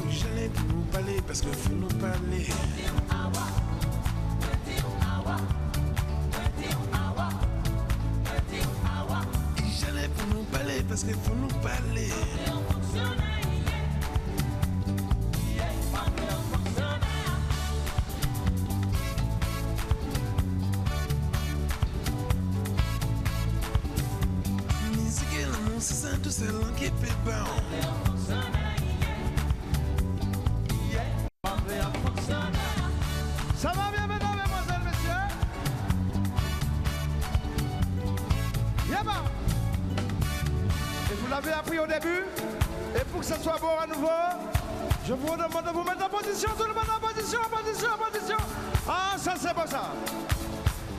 J'allais pour nous parler parce qu'il faut nous parler. J'allais pour nous parler parce qu'il faut nous parler. Musique et l'amour, c'est ça, tout c'est là qui est pébar. Ça va bien, mesdames, mesdemoiselles, messieurs? Yaba! Et vous l'avez appris au début? Et pour que ça soit bon à nouveau, je vous demande de vous mettre en position, tout le monde en position, en position, en position. Ah, ça c'est bon ça.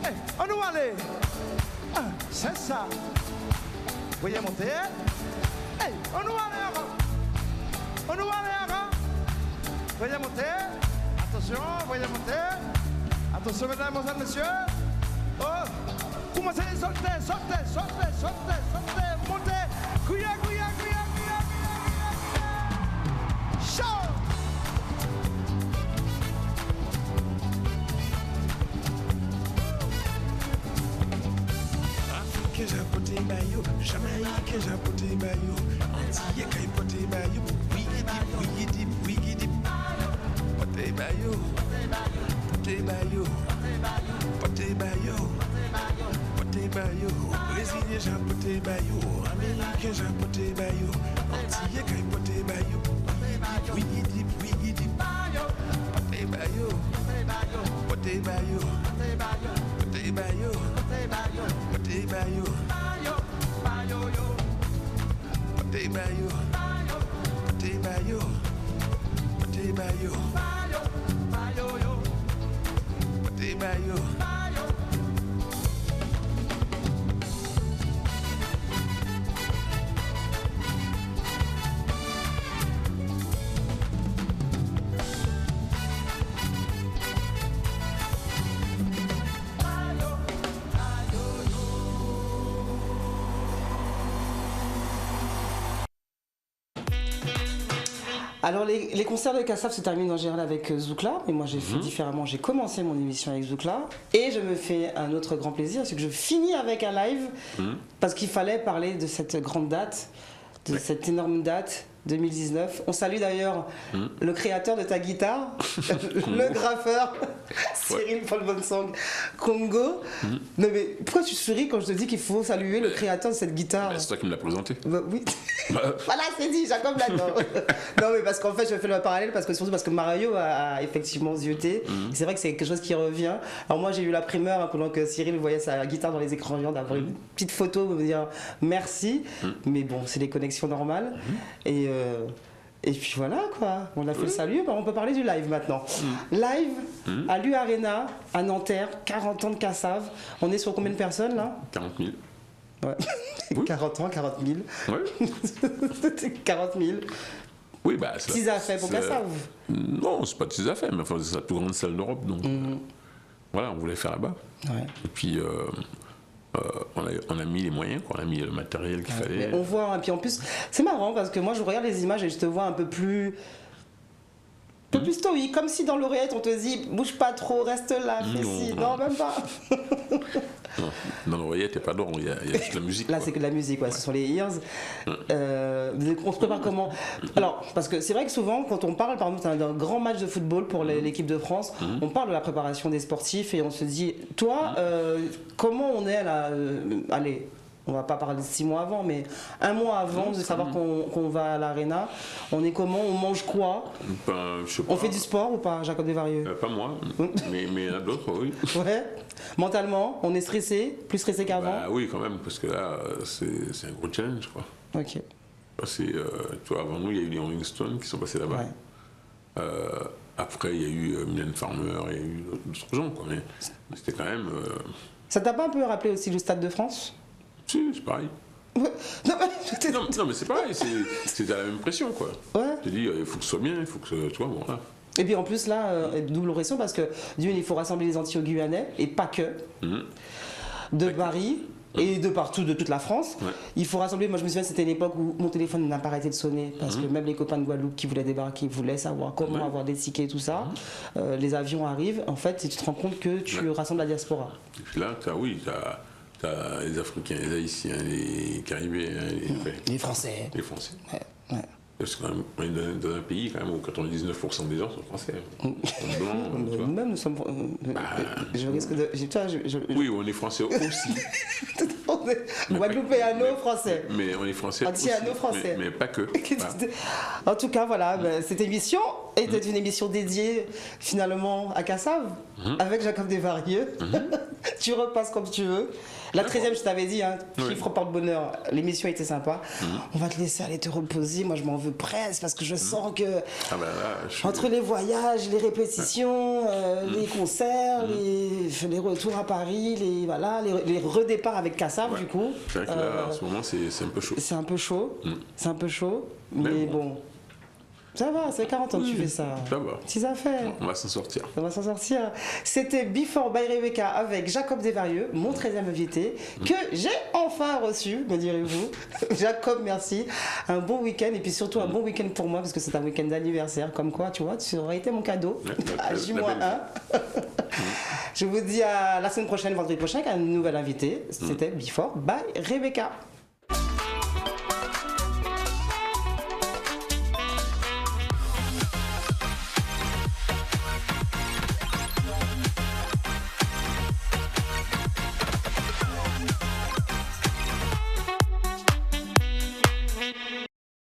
Hey, on nous allait. Ah, c'est ça. Vous voyez monter? Hey, on nous allait avant. On nous allait avant. Vous voyez monter? Attention, voyez monter. Attention, mesdames, mesdemoiselles, messieurs. Oh, commencez à sortir, sortez, sortez, sortez, sortez, montez. Couilla, couilla, couilla, couilla, couilla, couilla. bayo, Jamaïcain j'ai porté bayo, Antillais qui porté bayo, wiggy dip, porté bayo, Brésilien j'ai porté bayo, Américain j'ai porté bayo, Antillais qui porté bayo, wiggy dip, porté bayo, porté bayo, porté bayo, porté bayo, porté bayo, porté bayo, porté bayo, porté bayo. Alors les concerts de Kassav se terminent en général avec Zoukla, et moi j'ai fait différemment, j'ai commencé mon émission avec Zoukla, et je me fais un autre grand plaisir, c'est que je finis avec un live, parce qu'il fallait parler de cette grande date, de cette énorme date, 2019. On salue d'ailleurs le créateur de ta guitare, le graffeur, Cyril Paul Bonsang Congo. Non mais pourquoi tu souris quand je te dis qu'il faut saluer le créateur de cette guitare? C'est toi qui me l'as présenté. Bah, oui. Voilà, c'est dit, Jacob là-dedans. Non mais parce qu'en fait je fais le parallèle surtout parce que Mario a effectivement zioté. C'est vrai que c'est quelque chose qui revient. Alors moi j'ai eu la primeur pendant que Cyril voyait sa guitare dans les écrans géants d'avoir une petite photo, me dire merci. Mais bon, c'est des connexions normales. Et puis voilà quoi, on a fait le salut, on peut parler du live maintenant. Live à l'U Arena, à Nanterre, 40 ans de Kassav. On est sur combien de personnes là? 40 000. Ouais. Oui. 40 ans, 40 000. Ouais. 40 000. Oui, bah c'est Petits affaires pour Kassav. Non, c'est pas petits affaires, mais enfin, c'est la plus grande salle d'Europe, donc voilà, on voulait faire là-bas. Ouais. Et puis on a mis les moyens, quoi. On a mis le matériel qu'il fallait. Mais on voit, et puis en plus, c'est marrant parce que moi je regarde les images et je te vois un peu plus stoïque, comme si dans l'oreillette on te dit bouge pas trop, reste là, fais ci. Non, même pas. Non, dans l'oreillette, il n'y a pas d'ordre, il y a juste la musique. Là, quoi. c'est que de la musique, ouais, ce sont les ears. On se prépare comment? Alors, parce que c'est vrai que souvent, quand on parle, par exemple, d'un grand match de football pour l'équipe de France, on parle de la préparation des sportifs et on se dit, toi, comment on est là allez, on va pas parler de 6 mois avant, mais un mois avant de savoir qu'on va à l'Arena, on est comment? On mange quoi? Ben, je sais pas. On fait du sport ou pas, Jacob Desvarieux? Pas moi, mais il y en a d'autres, oui. Ouais. Mentalement, on est stressé, plus stressé qu'avant? Bah, oui, quand même, parce que là, c'est un gros challenge, quoi. Ok. Tu vois, avant nous, il y a eu les Rolling Stones qui sont passés là-bas. Ouais. Après, il y a eu Mylène Farmer, il y a eu d'autres gens, quoi. Mais c'était quand même. Ça t'a pas un peu rappelé aussi le Stade de France? Si, c'est pareil. Ouais. Non, mais c'est pareil, c'était la même pression, quoi. Ouais. Je te dis, il faut que ce soit bien, il faut que tu vois, bon, là. Et puis en plus là, double pression parce que d'une, il faut rassembler les Antillais-Guyanais et pas que de Paris et de partout, de toute la France. Ouais. Il faut rassembler. Moi je me souviens, c'était l'époque où mon téléphone n'a pas arrêté de sonner parce que même les copains de Guadeloupe qui voulaient débarquer voulaient savoir comment avoir des tickets et tout ça. Les avions arrivent. En fait, tu te rends compte que tu rassembles la diaspora. Et puis là, t'as les Africains, les Haïtiens, les Caribéens, Les Français. les Français. Ouais, ouais. Parce qu'on est dans un pays quand même où 99% des gens sont français. Sont blancs, tu vois. Même nous sommes. Je risque de. Oui, on est français aussi. Guadeloupéano français. Mais on est français aussi. Antilléano français. Mais pas que. Voilà. En tout cas, voilà, cette émission était une émission dédiée finalement à Kassav, avec Jacob Desvarieux. Tu repasses comme tu veux. La 13e, je t'avais dit, hein, chiffre porte-bonheur, l'émission était sympa. On va te laisser aller te reposer. Moi, je m'en veux presque parce que je sens que entre les voyages, les répétitions, les concerts, les retours à Paris, les redéparts avec Kassav, du coup. C'est vrai que là, en ce moment, c'est un peu chaud. C'est un peu chaud. C'est un peu chaud. Mais bon. Ça va, c'est 40 ans que tu fais ça. Ça va. Petites affaires. On va s'en sortir. On va s'en sortir. C'était Before by Rebecca avec Jacob Desvarieux, mon 13e invité, que j'ai enfin reçu, me direz-vous. Jacob, merci. Un bon week-end et puis surtout un bon week-end pour moi parce que c'est un week-end d'anniversaire. Comme quoi, tu vois, tu aurais été mon cadeau à J-1. Je vous dis à la semaine prochaine, vendredi prochain, avec un nouvel invité. C'était Before by Rebecca.